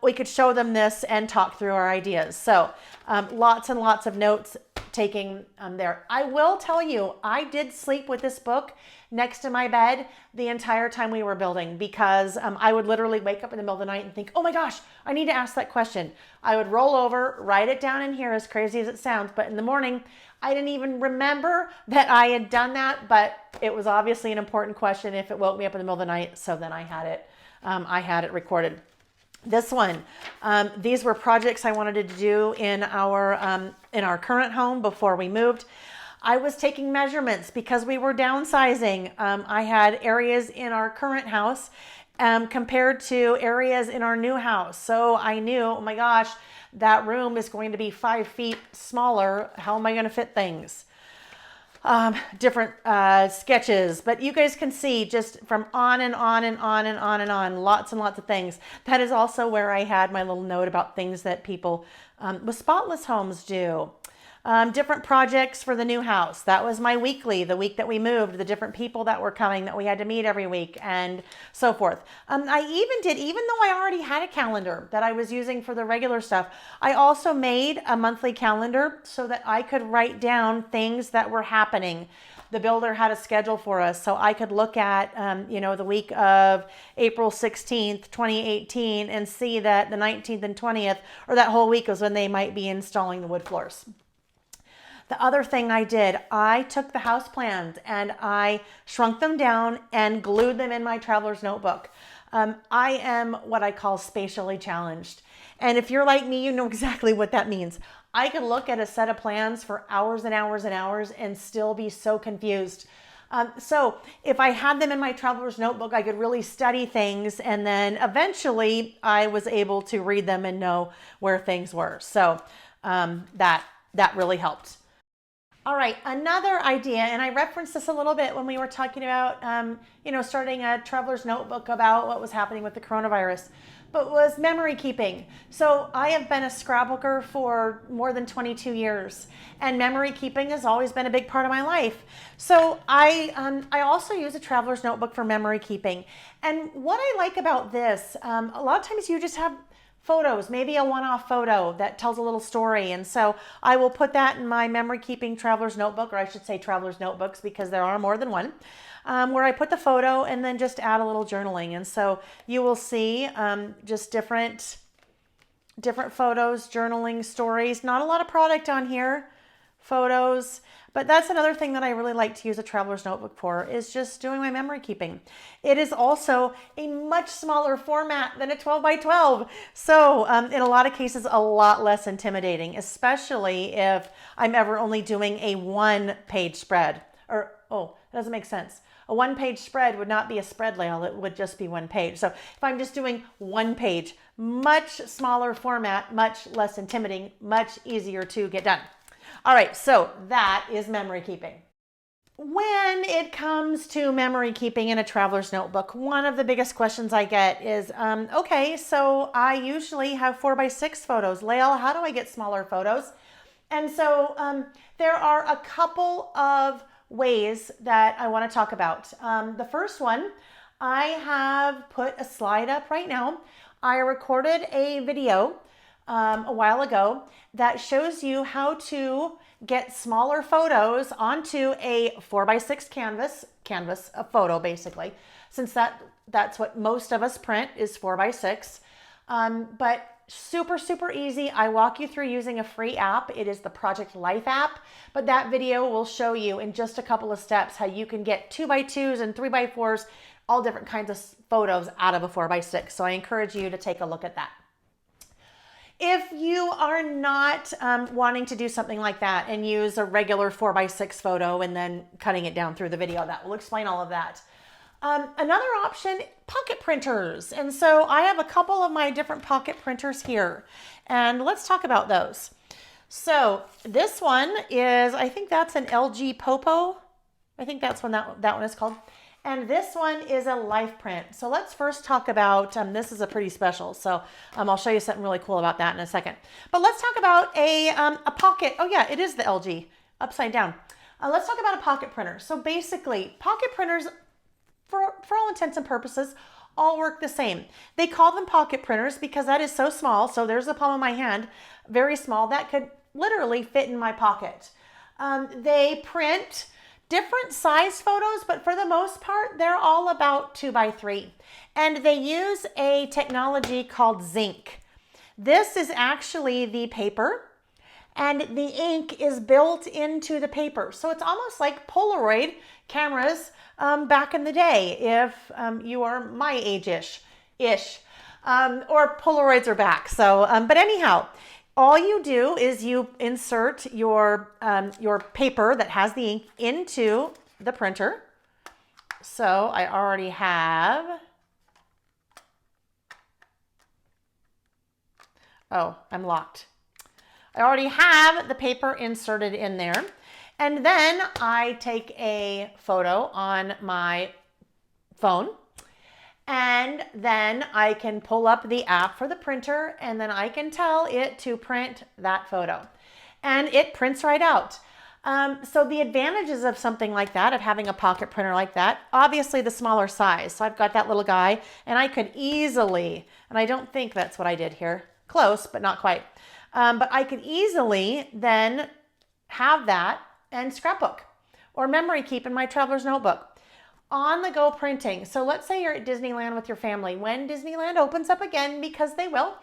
we could show them this and talk through our ideas. So lots and lots of notes taking there. I will tell you, I did sleep with this book next to my bed the entire time we were building because I would literally wake up in the middle of the night and think, oh my gosh, I need to ask that question. I would roll over, write it down in here, as crazy as it sounds, but in the morning, I didn't even remember that I had done that, but it was obviously an important question if it woke me up in the middle of the night, so then I had it recorded. This one, these were projects I wanted to do in our current home before we moved. I was taking measurements because we were downsizing. I had areas in our current house compared to areas in our new house. So I knew, oh my gosh, that room is going to be 5 feet smaller. How am I going to fit things? Different sketches, but you guys can see just from on and on and on and on and on, lots and lots of things. That is also where I had my little note about things that people with spotless homes do. Different projects for the new house. That was my weekly, the week that we moved, the different people that were coming that we had to meet every week and so forth. Even though I already had a calendar that I was using for the regular stuff, I also made a monthly calendar so that I could write down things that were happening. The builder had a schedule for us, so I could look at, the week of April 16th, 2018 and see that the 19th and 20th, or that whole week was when they might be installing the wood floors. The other thing I did, I took the house plans and I shrunk them down and glued them in my traveler's notebook. I am what I call spatially challenged. And if you're like me, you know exactly what that means. I could look at a set of plans for hours and hours and hours and still be so confused. So if I had them in my traveler's notebook, I could really study things. And then eventually I was able to read them and know where things were. So that really helped. All right, another idea, and I referenced this a little bit when we were talking about, starting a traveler's notebook about what was happening with the coronavirus, but was memory keeping. So I have been a scrapbooker for more than 22 years, and memory keeping has always been a big part of my life. So I also use a traveler's notebook for memory keeping. And what I like about this, a lot of times you just have photos, maybe a one-off photo that tells a little story. And so I will put that in my memory keeping traveler's notebook, or I should say traveler's notebooks because there are more than one, where I put the photo and then just add a little journaling. And so you will see just different photos, journaling, stories, not a lot of product on here, photos. But that's another thing that I really like to use a traveler's notebook for, is just doing my memory keeping. It is also a much smaller format than a 12 by 12. So in a lot of cases, a lot less intimidating, especially if I'm ever only doing a one-page spread. That doesn't make sense. A one-page spread would not be a spread layout. It would just be one page. So if I'm just doing one page, much smaller format, much less intimidating, much easier to get done. All right, so that is memory keeping. When it comes to memory keeping in a traveler's notebook, one of the biggest questions I get is, okay, so I usually have 4x6 photos. Lael, how do I get smaller photos? And so there are a couple of ways that I want to talk about. The first one, I have put a slide up right now. I recorded a video a while ago that shows you how to get smaller photos onto a 4x6 canvas, a photo basically, since that's what most of us print is 4x6. But super, super easy. I walk you through using a free app. It is the Project Life app, but that video will show you in just a couple of steps how you can get 2x2s and 3x4s, all different kinds of photos out of a 4x6. So I encourage you to take a look at that. If you are not wanting to do something like that and use a regular 4x6 photo and then cutting it down through the video, that will explain all of that. Another option, pocket printers. And so I have a couple of my different pocket printers here, and let's talk about those. So this one is, I think that's an LG Popo. I think that's what that one is called. And this one is a life print. So let's first talk about, this is a pretty special. So I'll show you something really cool about that in a second. But let's talk about a pocket. Oh yeah, it is the LG, upside down. Let's talk about a pocket printer. So basically, pocket printers, for all intents and purposes, all work the same. They call them pocket printers because that is so small. So there's the palm of my hand, very small. That could literally fit in my pocket. They print different size photos, but for the most part, they're all about 2x3. And they use a technology called zinc. This is actually the paper, and the ink is built into the paper. So it's almost like Polaroid cameras back in the day, if you are my age-ish, or Polaroids are back. So, but anyhow, all you do is you insert your paper that has the ink into the printer. So I already have, oh, I'm locked. I already have the paper inserted in there. And then I take a photo on my phone. And then I can pull up the app for the printer, and then I can tell it to print that photo. And it prints right out. So the advantages of something like that, of having a pocket printer like that, obviously the smaller size. So I've got that little guy, and I could easily, and I don't think that's what I did here, close, but not quite. But I could easily then have that and scrapbook or memory keep in my traveler's notebook. On-the-go printing. So let's say you're at Disneyland with your family. When Disneyland opens up again, because they will,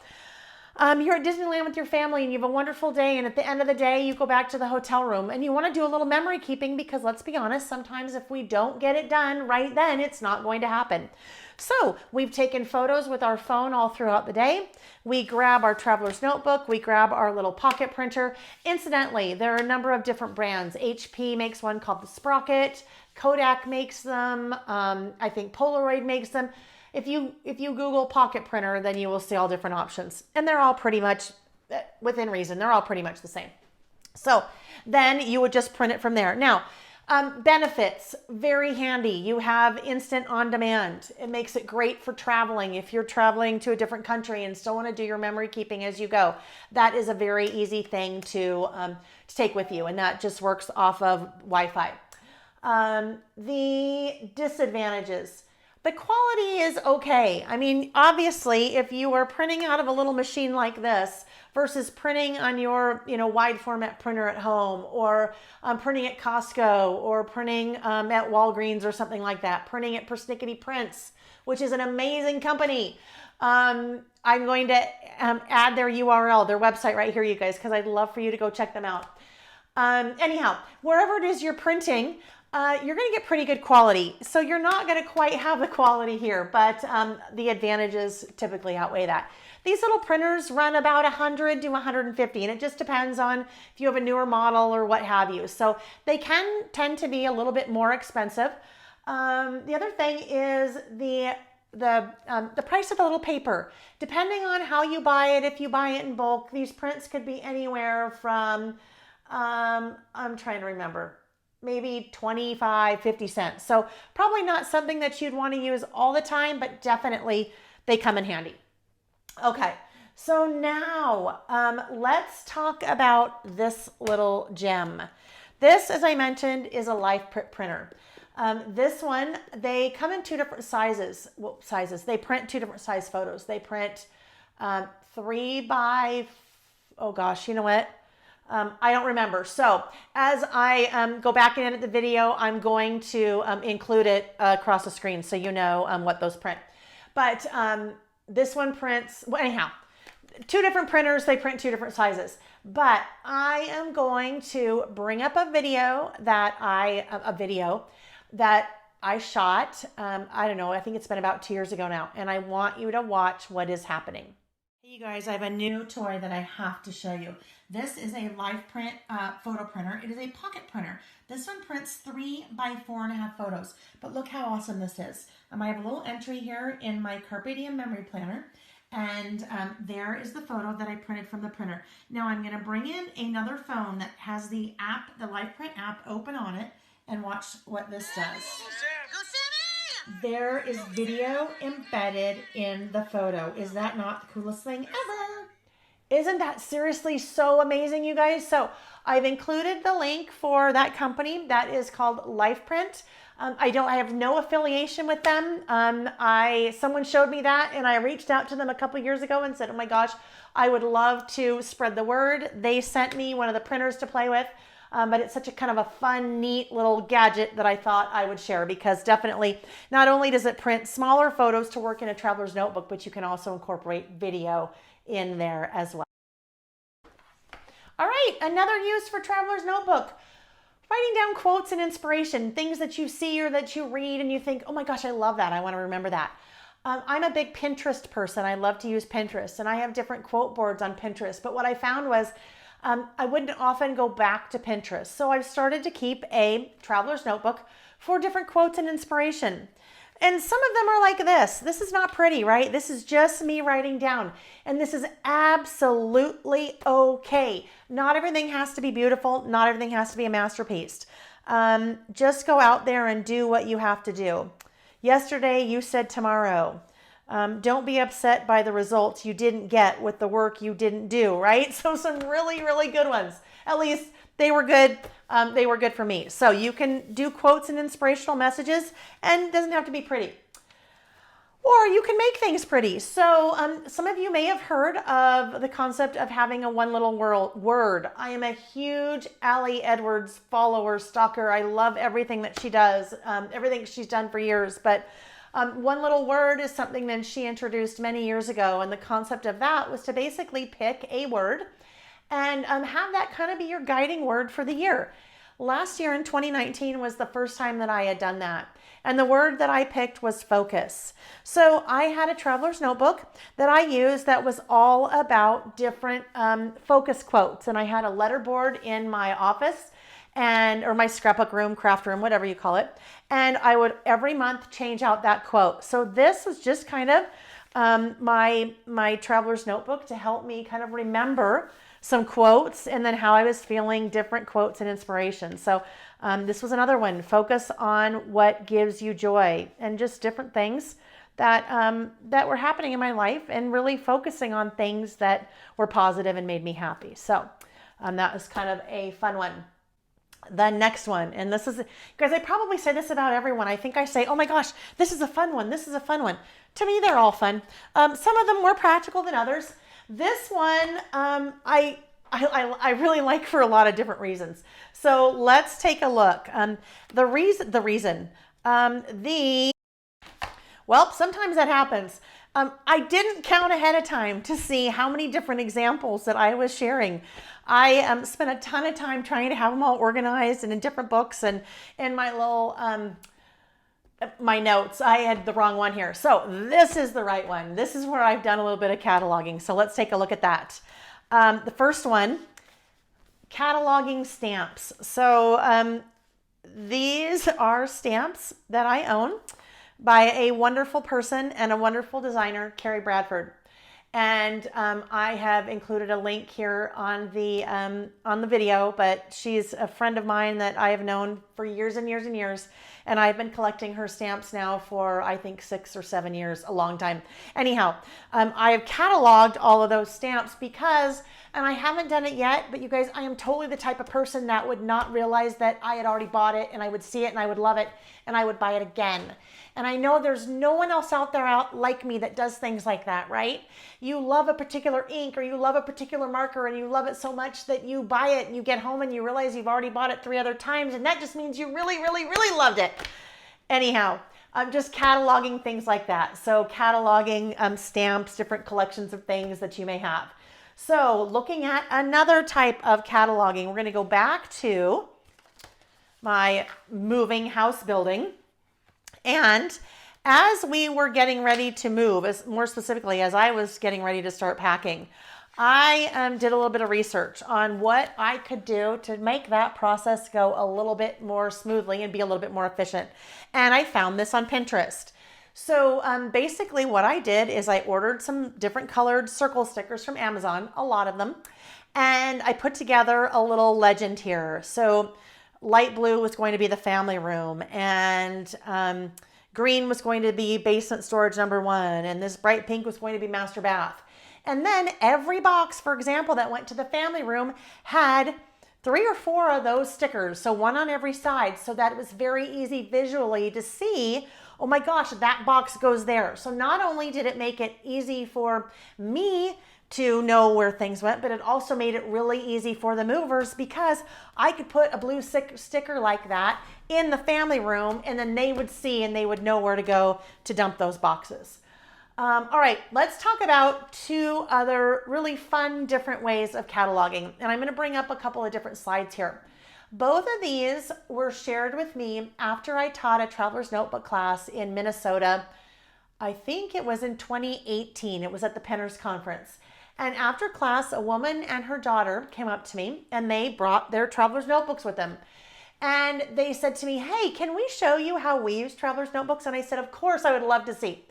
you're at Disneyland with your family and you have a wonderful day, and at the end of the day you go back to the hotel room and you want to do a little memory keeping, because let's be honest, sometimes if we don't get it done right then, it's not going to happen. So we've taken photos with our phone all throughout the day. We grab our traveler's notebook, we grab our little pocket printer. Incidentally, there are a number of different brands. HP makes one called the Sprocket. Kodak makes them. I think Polaroid makes them. If you Google pocket printer, then you will see all different options. And they're all pretty much, within reason, they're all pretty much the same. So then you would just print it from there. Now, benefits, very handy. You have instant on demand. It makes it great for traveling. If you're traveling to a different country and still want to do your memory keeping as you go, that is a very easy thing to take with you. And that just works off of Wi-Fi. The disadvantages. The quality is okay. I mean, obviously, if you are printing out of a little machine like this versus printing on your, wide format printer at home, or printing at Costco, or printing at Walgreens or something like that, printing at Persnickety Prints, which is an amazing company. I'm going to add their URL, their website right here, you guys, because I'd love for you to go check them out. Anyhow, wherever it is you're printing, you're going to get pretty good quality. So you're not going to quite have the quality here, but the advantages typically outweigh that. These little printers run about 100 to 150, and it just depends on if you have a newer model or what have you. So they can tend to be a little bit more expensive. The other thing is the price of the little paper. Depending on how you buy it, if you buy it in bulk, these prints could be anywhere from, I'm trying to remember. maybe 25, 50 cents. So probably not something that you'd want to use all the time, but definitely they come in handy. Okay, so now let's talk about this little gem. This, as I mentioned, is a life printer. This one, they come in two different sizes. Well, sizes. They print two different size photos. They print 3 by, oh gosh, you know what? I don't remember. So as I go back and edit the video, I'm going to include it across the screen so you know what those print. But this one prints, well, anyhow, two different printers, they print two different sizes. But I am going to bring up a video that I shot, I don't know, I think it's been about 2 years ago now, and I want you to watch what is happening. Hey you guys, I have a new toy that I have to show you. This is a life print photo printer. It is a pocket printer. This one prints 3 by 4.5 photos, but look how awesome this is. I have a little entry here in my Carpe Diem memory planner, and there is the photo that I printed from the printer. Now I'm gonna bring in another phone that has the app, the life print app open on it, and watch what this does. There is video embedded in the photo. Is that not the coolest thing ever? Isn't that seriously so amazing, you guys? So I've included the link for that company. That is called LifePrint. I have no affiliation with them. Someone showed me that, and I reached out to them a couple years ago and said, oh my gosh, I would love to spread the word. They sent me one of the printers to play with. But it's such a kind of a fun, neat little gadget that I thought I would share, because definitely not only does it print smaller photos to work in a traveler's notebook, but you can also incorporate video in there as well. All right, another use for traveler's notebook. Writing down quotes and inspiration, things that you see or that you read and you think, oh my gosh, I love that. I want to remember that. I'm a big Pinterest person. I love to use Pinterest, and I have different quote boards on Pinterest. But what I found was I wouldn't often go back to Pinterest. So I've started to keep a traveler's notebook for different quotes and inspiration. And some of them are like this. This is not pretty, right? This is just me writing down. And this is absolutely okay. Not everything has to be beautiful. Not everything has to be a masterpiece. Just go out there and do what you have to do. Yesterday, you said tomorrow. Don't be upset by the results you didn't get with the work you didn't do, right? So some really, really good ones. At least they were good. They were good for me. So you can do quotes and inspirational messages, and it doesn't have to be pretty. Or you can make things pretty. So some of you may have heard of the concept of having a one little word. I am a huge Allie Edwards follower, stalker. I love everything that she does, everything she's done for years. But one little word is something that she introduced many years ago. And the concept of that was to basically pick a word and have that kind of be your guiding word for the year. Last year in 2019 was the first time that I had done that. And the word that I picked was focus. So I had a traveler's notebook that I used that was all about different focus quotes. And I had a letterboard in my office or my scrapbook room, craft room, whatever you call it. And I would every month change out that quote. So this was just kind of my traveler's notebook to help me kind of remember some quotes and then how I was feeling, different quotes and inspiration. So this was another one. Focus on what gives you joy, and just different things that were happening in my life, and really focusing on things that were positive and made me happy. So that was kind of a fun one. The next one, and this is, guys, I probably say this about everyone. I think I say, oh my gosh, this is a fun one. This is a fun one. To me, they're all fun. Some of them more practical than others. This one, I really like for a lot of different reasons. So let's take a look. Well, sometimes that happens. I didn't count ahead of time to see how many different examples that I was sharing. I spent a ton of time trying to have them all organized and in different books, and in my little, my notes, I had the wrong one here. So this is the right one. This is where I've done a little bit of cataloging. So let's take a look at that. The first one, cataloging stamps. So these are stamps that I own by a wonderful person and a wonderful designer, Carrie Bradford. And I have included a link here on the video, but she's a friend of mine that I have known for years and years and years. And I've been collecting her stamps now for, I think, 6 or 7 years, a long time. Anyhow, I have cataloged all of those stamps because, and I haven't done it yet, but you guys, I am totally the type of person that would not realize that I had already bought it, and I would see it and I would love it and I would buy it again. And I know there's no one else out there like me that does things like that, right? You love a particular ink or you love a particular marker and you love it so much that you buy it and you get home and you realize you've already bought it 3 other times, and that just means you really, really, really loved it. Anyhow, I'm just cataloging things like that. So cataloging stamps, different collections of things that you may have. So looking at another type of cataloging, we're going to go back to my moving house building. And as we were getting ready to move, more specifically, as I was getting ready to start packing, I did a little bit of research on what I could do to make that process go a little bit more smoothly and be a little bit more efficient. And I found this on Pinterest. So basically what I did is I ordered some different colored circle stickers from Amazon, a lot of them, and I put together a little legend here. So light blue was going to be the family room, and green was going to be basement storage number 1, and this bright pink was going to be master bath. And then every box, for example, that went to the family room had 3 or 4 of those stickers, so 1 on every side, so that it was very easy visually to see, oh my gosh, that box goes there. So not only did it make it easy for me to know where things went, but it also made it really easy for the movers because I could put a blue sticker like that in the family room, and then they would see and they would know where to go to dump those boxes. All right, let's talk about 2 other really fun, different ways of cataloging. And I'm going to bring up a couple of different slides here. Both of these were shared with me after I taught a traveler's notebook class in Minnesota. I think it was in 2018. It was at the Penners Conference. And after class, a woman and her daughter came up to me and they brought their traveler's notebooks with them. And they said to me, hey, can we show you how we use traveler's notebooks? And I said, of course, I would love to see.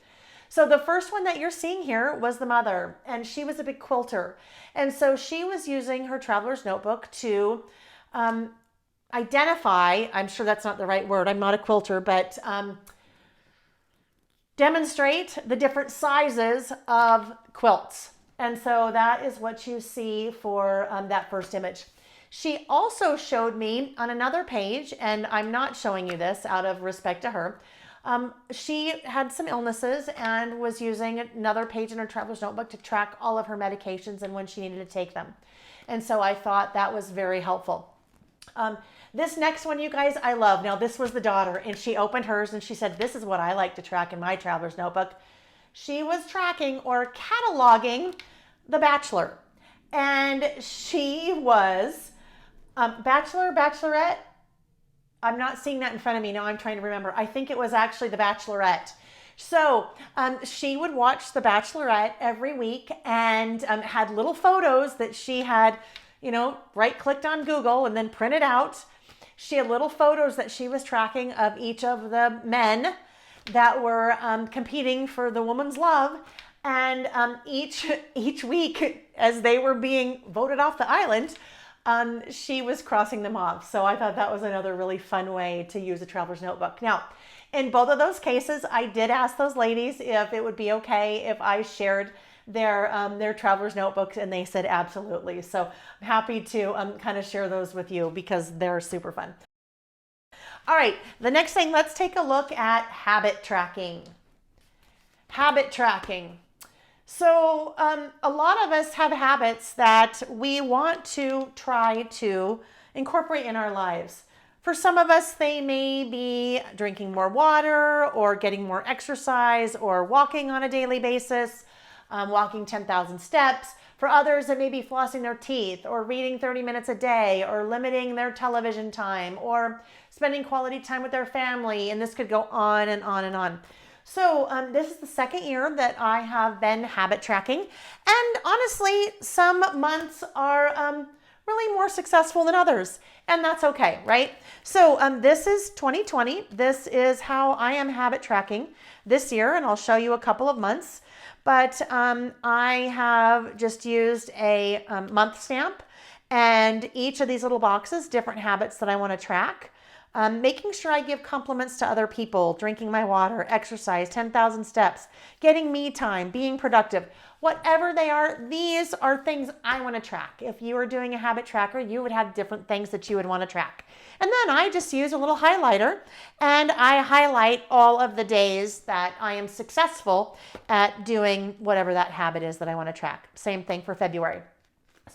So the first one that you're seeing here was the mother, and she was a big quilter. And so she was using her traveler's notebook to identify, I'm sure that's not the right word, I'm not a quilter, but demonstrate the different sizes of quilts. And so that is what you see for that first image. She also showed me on another page, and I'm not showing you this out of respect to her. She had some illnesses and was using another page in her traveler's notebook to track all of her medications and when she needed to take them. And so I thought that was very helpful. This next one, you guys, I love. Now, this was the daughter, and she opened hers and she said, this is what I like to track in my traveler's notebook. She was tracking or cataloging The Bachelor. And she was Bachelor, Bachelorette. I'm not seeing that in front of me now. I'm trying to remember. I think it was actually The Bachelorette. So she would watch The Bachelorette every week and had little photos that she had, right-clicked on Google and then printed out. She had little photos that she was tracking of each of the men that were competing for the woman's love. And each week, as they were being voted off the island, she was crossing them off. So I thought that was another really fun way to use a traveler's notebook. Now, in both of those cases, I did ask those ladies if it would be okay if I shared their traveler's notebooks, and they said absolutely. So I'm happy to kind of share those with you because they're super fun. All right, the next thing, let's take a look at habit tracking. Habit tracking. So a lot of us have habits that we want to try to incorporate in our lives. For some of us, they may be drinking more water or getting more exercise or walking on a daily basis, walking 10,000 steps. For others, it may be flossing their teeth or reading 30 minutes a day or limiting their television time or spending quality time with their family. And this could go on and on and on. So this is the second year that I have been habit tracking. And honestly, some months are really more successful than others. And that's okay, right? So this is 2020. This is how I am habit tracking this year. And I'll show you a couple of months. but I have just used a month stamp, and each of these little boxes, different habits that I want to track. Making sure I give compliments to other people, drinking my water, exercise, 10,000 steps, getting me time, being productive, whatever they are, these are things I want to track. If you were doing a habit tracker, you would have different things that you would want to track. And then I just use a little highlighter and I highlight all of the days that I am successful at doing whatever that habit is that I want to track. Same thing for February.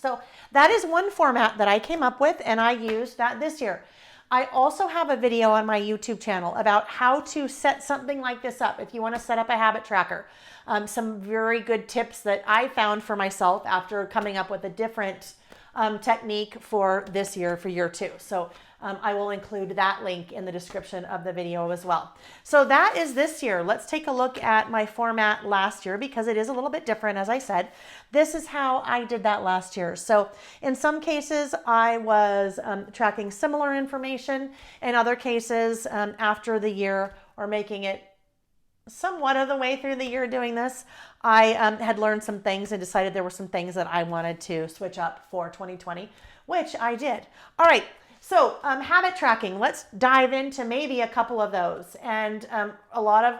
So that is one format that I came up with, and I used that this year. I also have a video on my YouTube channel about how to set something like this up if you want to set up a habit tracker. Some very good tips that I found for myself after coming up with a different technique for this year, for year 2. So I will include that link in the description of the video as well. So that is this year. Let's take a look at my format last year because it is a little bit different, as I said. This is how I did that last year. So in some cases, I was tracking similar information. In other cases, after the year or making it somewhat of the way through the year doing this, I had learned some things and decided there were some things that I wanted to switch up for 2020, which I did. All right. So habit tracking, let's dive into maybe a couple of those. And for a lot of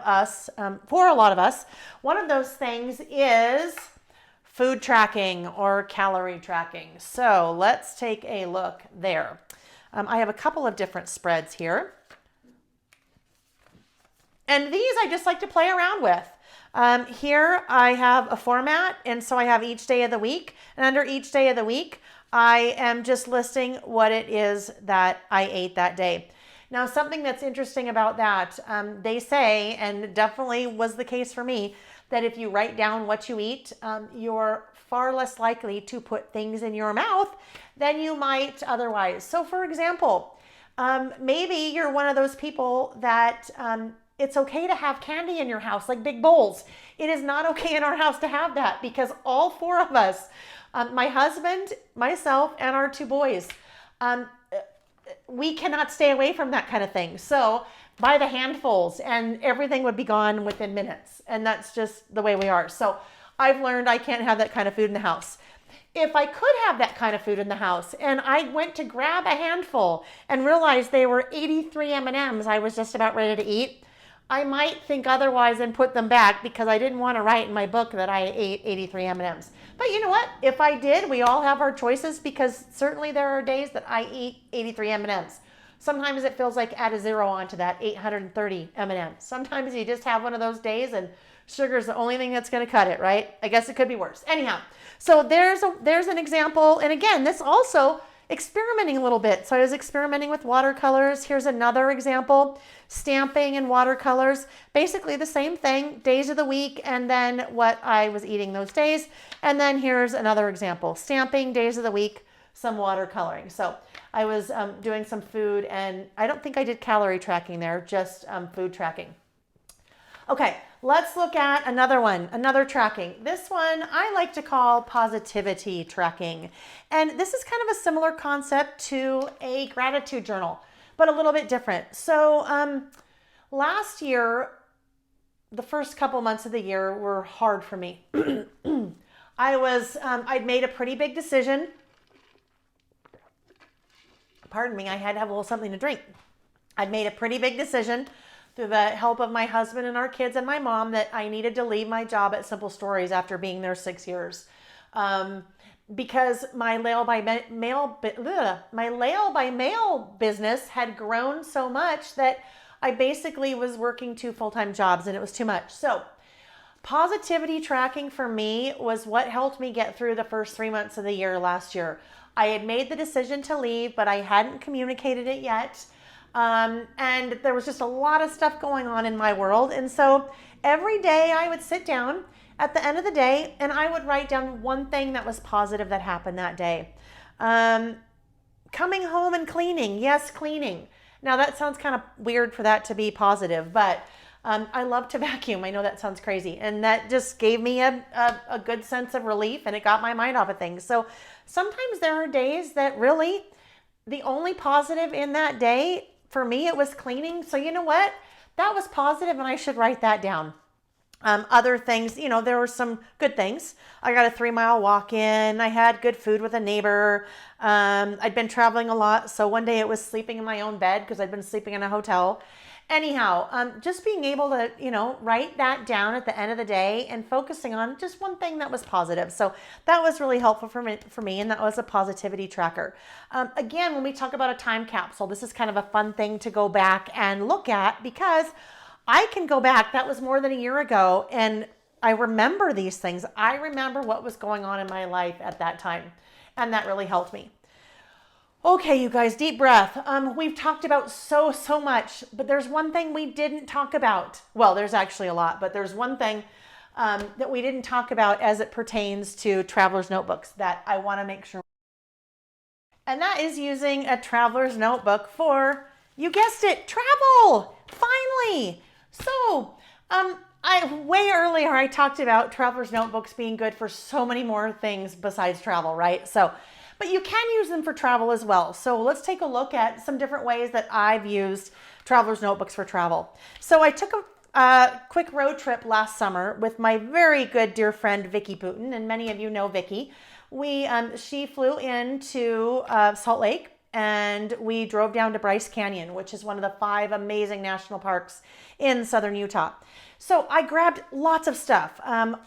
us, one of those things is food tracking or calorie tracking. So let's take a look there. I have a couple of different spreads here. And these I just like to play around with. Here I have a format, and so I have each day of the week. And under each day of the week, I am just listing what it is that I ate that day. Now, something that's interesting about that, they say, and definitely was the case for me, that if you write down what you eat, you're far less likely to put things in your mouth than you might otherwise. So for example, maybe you're one of those people that it's okay to have candy in your house, like big bowls. It is not okay in our house to have that because all 4 of us, my husband, myself, and our 2 boys, we cannot stay away from that kind of thing. So by the handfuls, and everything would be gone within minutes. And that's just the way we are. So I've learned I can't have that kind of food in the house. If I could have that kind of food in the house and I went to grab a handful and realized they were 83 M&Ms I was just about ready to eat, I might think otherwise and put them back because I didn't want to write in my book that I ate 83 M&Ms. But you know what? If I did, we all have our choices because certainly there are days that I eat 83 M&Ms. Sometimes it feels like add a 0 onto that 830 M&Ms. Sometimes you just have one of those days and sugar is the only thing that's going to cut it, right? I guess it could be worse. Anyhow, so there's an example. And again, this also experimenting a little bit. So I was experimenting with watercolors. Here's another example, stamping and watercolors. Basically the same thing, days of the week, and then what I was eating those days. And then here's another example, stamping, days of the week, some watercoloring. So I was doing some food, and I don't think I did calorie tracking there, just food tracking. Okay, let's look at another one, another tracking. This one I like to call positivity tracking. And this is kind of a similar concept to a gratitude journal, but a little bit different. So last year, the first couple months of the year were hard for me. I'd made a pretty big decision. Pardon me, I had to have a little something to drink. I'd made a pretty big decision through the help of my husband and our kids and my mom that I needed to leave my job at Simple Stories after being there 6 years. Because my mail by mail business had grown so much that I basically was working 2 full-time jobs and it was too much. So positivity tracking for me was what helped me get through the first 3 months of the year last year. I had made the decision to leave, but I hadn't communicated it yet. And there was just a lot of stuff going on in my world. And so every day I would sit down at the end of the day and I would write down one thing that was positive that happened that day. Coming home and cleaning. Yes, cleaning. Now that sounds kind of weird for that to be positive, but I love to vacuum. I know that sounds crazy. And that just gave me a good sense of relief and it got my mind off of things. So sometimes there are days that really the only positive in that day, for me, it was cleaning. So you know what? That was positive and I should write that down. Other things, there were some good things. I got a 3-mile walk in. I had good food with a neighbor. I'd been traveling a lot. So one day it was sleeping in my own bed because I'd been sleeping in a hotel. Anyhow, just being able to, write that down at the end of the day and focusing on just one thing that was positive. So that was really helpful for me, and that was a positivity tracker. Again, when we talk about a time capsule, this is kind of a fun thing to go back and look at because I can go back, that was more than a year ago, and I remember these things. I remember what was going on in my life at that time, and that really helped me. Okay, you guys, deep breath. We've talked about so much, but there's one thing we didn't talk about. Well, there's actually a lot, but there's one thing that we didn't talk about as it pertains to traveler's notebooks that I want to make sure. And that is using a traveler's notebook for, you guessed it, travel, finally. So, way earlier I talked about traveler's notebooks being good for so many more things besides travel, right? But you can use them for travel as well. So let's take a look at some different ways that I've used traveler's notebooks for travel. So I took a quick road trip last summer with my very good dear friend Vicki Putin, and many of you know Vicki. She flew into Salt Lake, and we drove down to Bryce Canyon, which is one of the 5 amazing national parks in southern Utah. So I grabbed lots of stuff,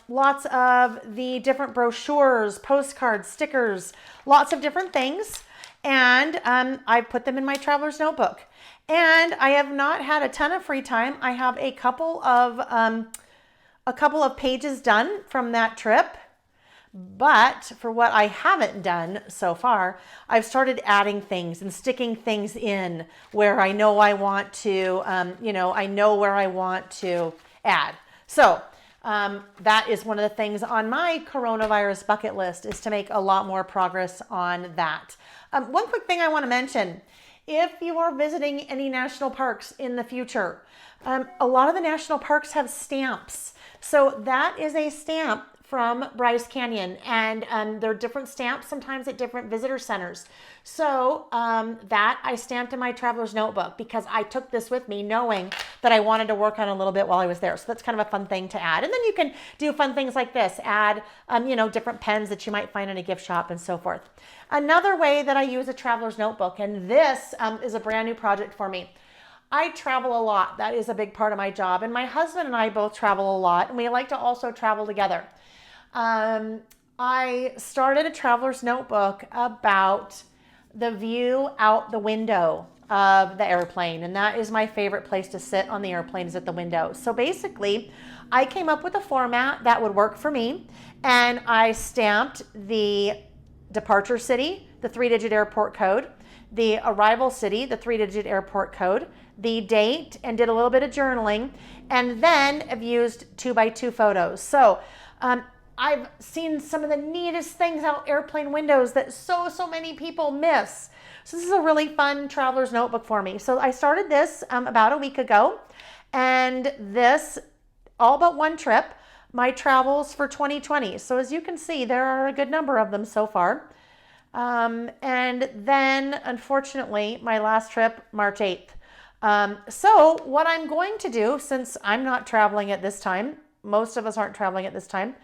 lots of the different brochures, postcards, stickers, lots of different things. And I put them in my traveler's notebook. And I have not had a ton of free time. I have a couple of pages done from that trip. But for what I haven't done so far, I've started adding things and sticking things in where I know I want to, I know where I want to add. So that is one of the things on my coronavirus bucket list, is to make a lot more progress on that. One quick thing I want to mention, if you are visiting any national parks in the future, a lot of the national parks have stamps. So that is a stamp from Bryce Canyon, and there are different stamps sometimes at different visitor centers. So that I stamped in my traveler's notebook because I took this with me knowing that I wanted to work on a little bit while I was there. So that's kind of a fun thing to add. And then you can do fun things like this, add different pens that you might find in a gift shop and so forth. Another way that I use a traveler's notebook, and this is a brand new project for me. I travel a lot. That is a big part of my job. And my husband and I both travel a lot, and we like to also travel together. I started a traveler's notebook about the view out the window of the airplane. And that is my favorite place to sit on the airplane, is at the window. So basically, I came up with a format that would work for me. And I stamped the departure city, the 3-digit airport code, the arrival city, the 3-digit airport code, the date, and did a little bit of journaling. And then I've used 2x2 photos. So, I've seen some of the neatest things out airplane windows that so many people miss. So this is a really fun traveler's notebook for me. So I started this about a week ago, and this all but one trip, my travels for 2020. So as you can see, there are a good number of them so far. And then unfortunately, my last trip, March 8th. So what I'm going to do, since I'm not traveling at this time, most of us aren't traveling at this time,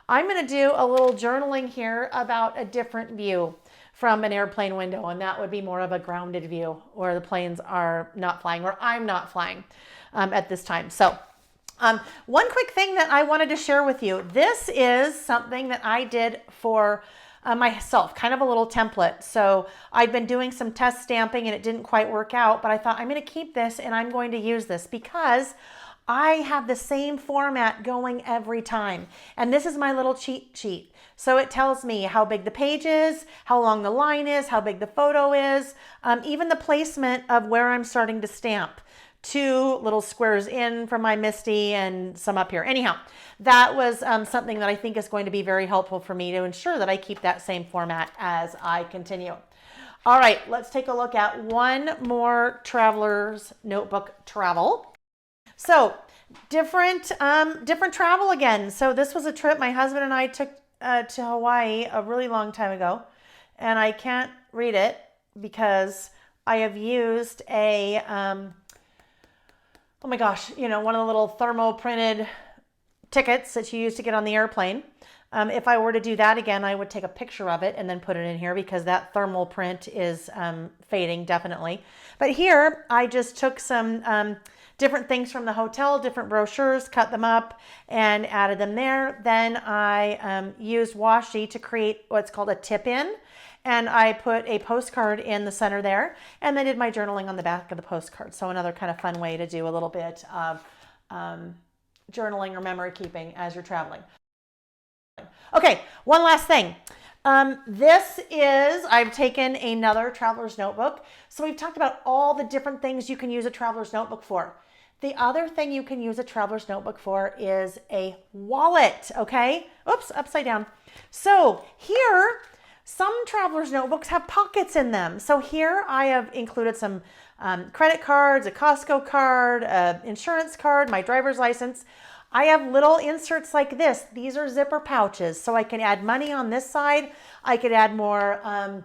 I'm going to do a little journaling here about a different view from an airplane window, and that would be more of a grounded view where the planes are not flying, or I'm not flying at this time. So one quick thing that I wanted to share with you. This is something that I did for myself, kind of a little template. So I'd been doing some test stamping and it didn't quite work out, but I thought I'm going to keep this and I'm going to use this because I have the same format going every time. And this is my little cheat sheet. So it tells me how big the page is, how long the line is, how big the photo is, even the placement of where I'm starting to stamp. 2 little squares in from my Misty and some up here. Anyhow, that was something that I think is going to be very helpful for me to ensure that I keep that same format as I continue. All right, let's take a look at one more traveler's notebook travel. So different travel again. So this was a trip my husband and I took to Hawaii a really long time ago, and I can't read it because I have used a oh my gosh, one of the little thermo printed tickets that you use to get on the airplane. If I were to do that again, I would take a picture of it and then put it in here because that thermal print is fading, definitely. But here, I just took some different things from the hotel, different brochures, cut them up and added them there. Then I used washi to create what's called a tip-in. And I put a postcard in the center there and then did my journaling on the back of the postcard. So another kind of fun way to do a little bit of journaling or memory keeping as you're traveling. Okay, one last thing. I've taken another traveler's notebook. So we've talked about all the different things you can use a traveler's notebook for. The other thing you can use a traveler's notebook for is a wallet, okay? Oops, upside down. So here, some traveler's notebooks have pockets in them. So here I have included some credit cards, a Costco card, an insurance card, my driver's license. I have little inserts like this. These are zipper pouches, so I can add money on this side. I could add more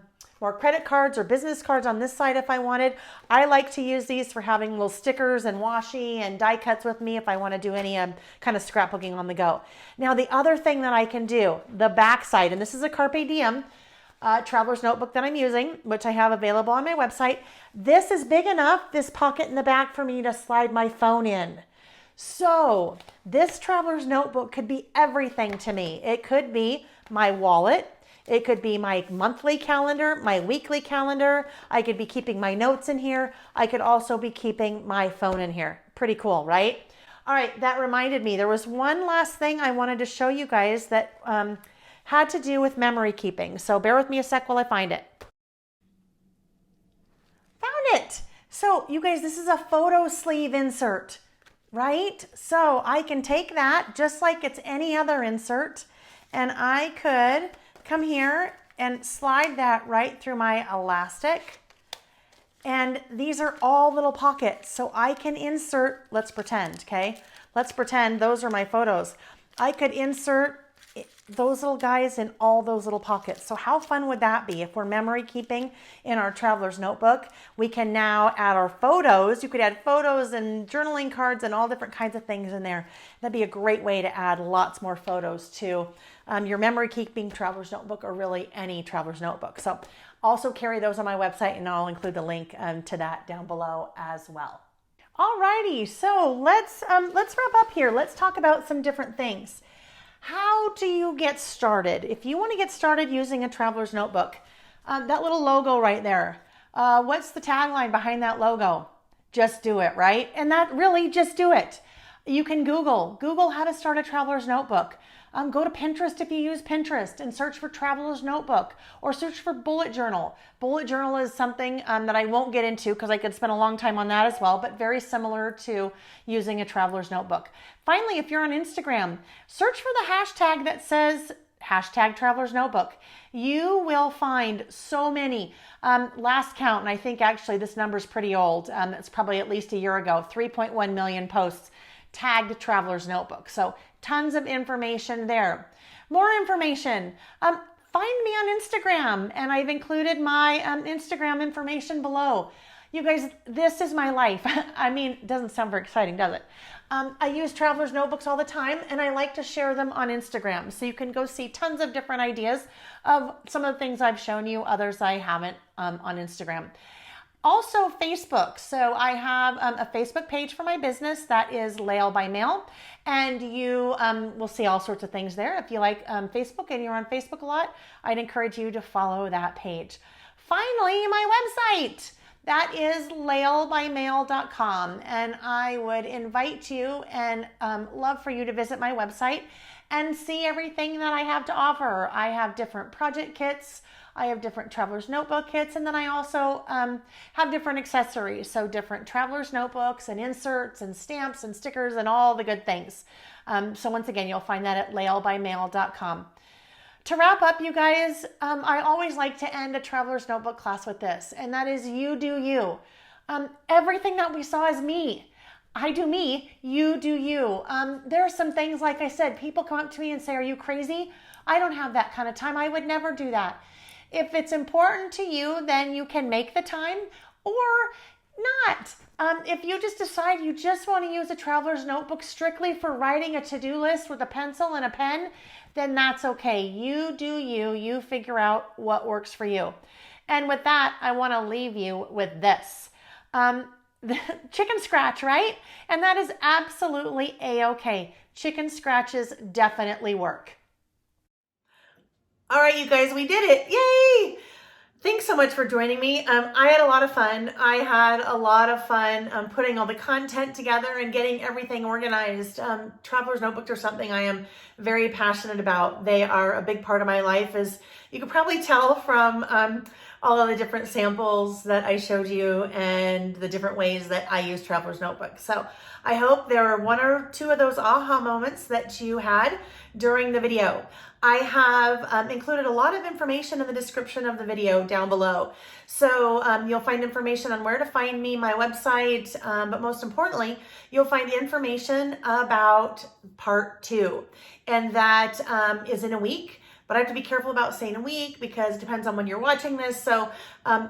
credit cards or business cards on this side if I wanted. I like to use these for having little stickers and washi and die cuts with me if I want to do any kind of scrapbooking on the go. Now, the other thing that I can do, the back side, and this is a Carpe Diem traveler's notebook that I'm using, which I have available on my website. This is big enough, this pocket in the back, for me to slide my phone in. So this traveler's notebook could be everything to me. It could be my wallet. It could be my monthly calendar, my weekly calendar. I could be keeping my notes in here. I could also be keeping my phone in here. Pretty cool, right? All right, that reminded me. There was one last thing I wanted to show you guys that had to do with memory keeping. So bear with me a sec while I find it. Found it. So you guys, this is a photo sleeve insert, right? So I can take that just like it's any other insert, and I could come here and slide that right through my elastic. And these are all little pockets. So I can insert, let's pretend, okay? Let's pretend those are my photos. I could insert those little guys in all those little pockets. So how fun would that be? If we're memory keeping in our traveler's notebook, we can now add our photos. You could add photos and journaling cards and all different kinds of things in there. That'd be a great way to add lots more photos to your memory keeping traveler's notebook, or really any traveler's notebook. So also carry those on my website, and I'll include the link to that down below as well. Alrighty, so let's wrap up here. Let's talk about some different things. How do you get started? If you want to get started using a traveler's notebook, that little logo right there, what's the tagline behind that logo? Just do it, right? And that really, just do it. You can Google how to start a traveler's notebook. Go to Pinterest if you use Pinterest and search for traveler's notebook, or search for bullet journal. Bullet journal is something that I won't get into because I could spend a long time on that as well, but very similar to using a traveler's notebook. Finally, if you're on Instagram, search for the hashtag that says hashtag traveler's notebook. You will find so many. Last count, and I think actually this number is pretty old. It's probably at least a year ago, 3.1 million posts tagged traveler's notebook. So tons of information there. More information. Find me on Instagram, and I've included my Instagram information below. You guys, this is my life. I mean, it doesn't sound very exciting, does it? I use traveler's notebooks all the time, and I like to share them on Instagram. So you can go see tons of different ideas of some of the things I've shown you, others I haven't on Instagram. Also Facebook. So I have a Facebook page for my business that is Lael by Mail, and you will see all sorts of things there. If you like Facebook and you're on Facebook a lot, I'd encourage you to follow that page. Finally, my website. That is laelbymail.com, and I would invite you and love for you to visit my website and see everything that I have to offer. I have different project kits, I have different traveler's notebook kits, and then I also have different accessories, so different traveler's notebooks and inserts and stamps and stickers and all the good things. So once again, you'll find that at laelbymail.com. To wrap up, you guys, I always like to end a traveler's notebook class with this, and that is you do you. Everything that we saw is me. I do me, you do you. There are some things, like I said, people come up to me and say, are you crazy? I don't have that kind of time. I would never do that. If it's important to you, then you can make the time, or not. If you just decide you just want to use a traveler's notebook strictly for writing a to-do list with a pencil and a pen, then that's okay. You do you. You figure out what works for you. And with that, I want to leave you with this. The chicken scratch, right? And that is absolutely a-okay. Chicken scratches definitely work. All right, you guys, we did it. Yay! Thanks so much for joining me. I had a lot of fun. I had a lot of fun putting all the content together and getting everything organized. Traveler's notebooks are something I am very passionate about. They are a big part of my life, as you can probably tell from all of the different samples that I showed you and the different ways that I use Traveler's notebooks. So I hope there are one or two of those aha moments that you had during the video. I have included a lot of information in the description of the video down below. So you'll find information on where to find me, my website, but most importantly, you'll find information about part 2. And that is in a week. But I have to be careful about saying a week because it depends on when you're watching this. So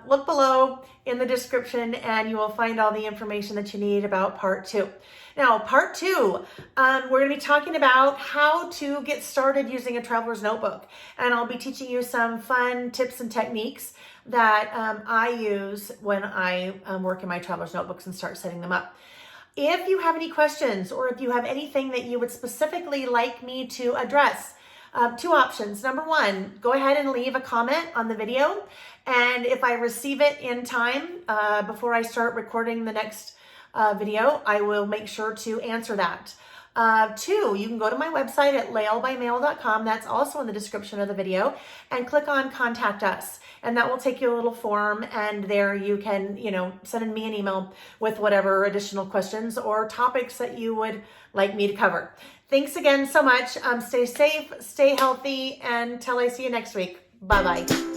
look below in the description and you will find all the information that you need about part 2. Now, part 2, we're going to be talking about how to get started using a traveler's notebook. And I'll be teaching you some fun tips and techniques that I use when I work in my traveler's notebooks and start setting them up. If you have any questions or if you have anything that you would specifically like me to address, 2 options. Number 1, go ahead and leave a comment on the video. And if I receive it in time before I start recording the next video, I will make sure to answer that. 2, you can go to my website at laelbymail.com. That's also in the description of the video, and click on Contact Us. And that will take you a little form, and there you can, send me an email with whatever additional questions or topics that you would like me to cover. Thanks again so much. Stay safe, stay healthy, and until I see you next week. Bye-bye.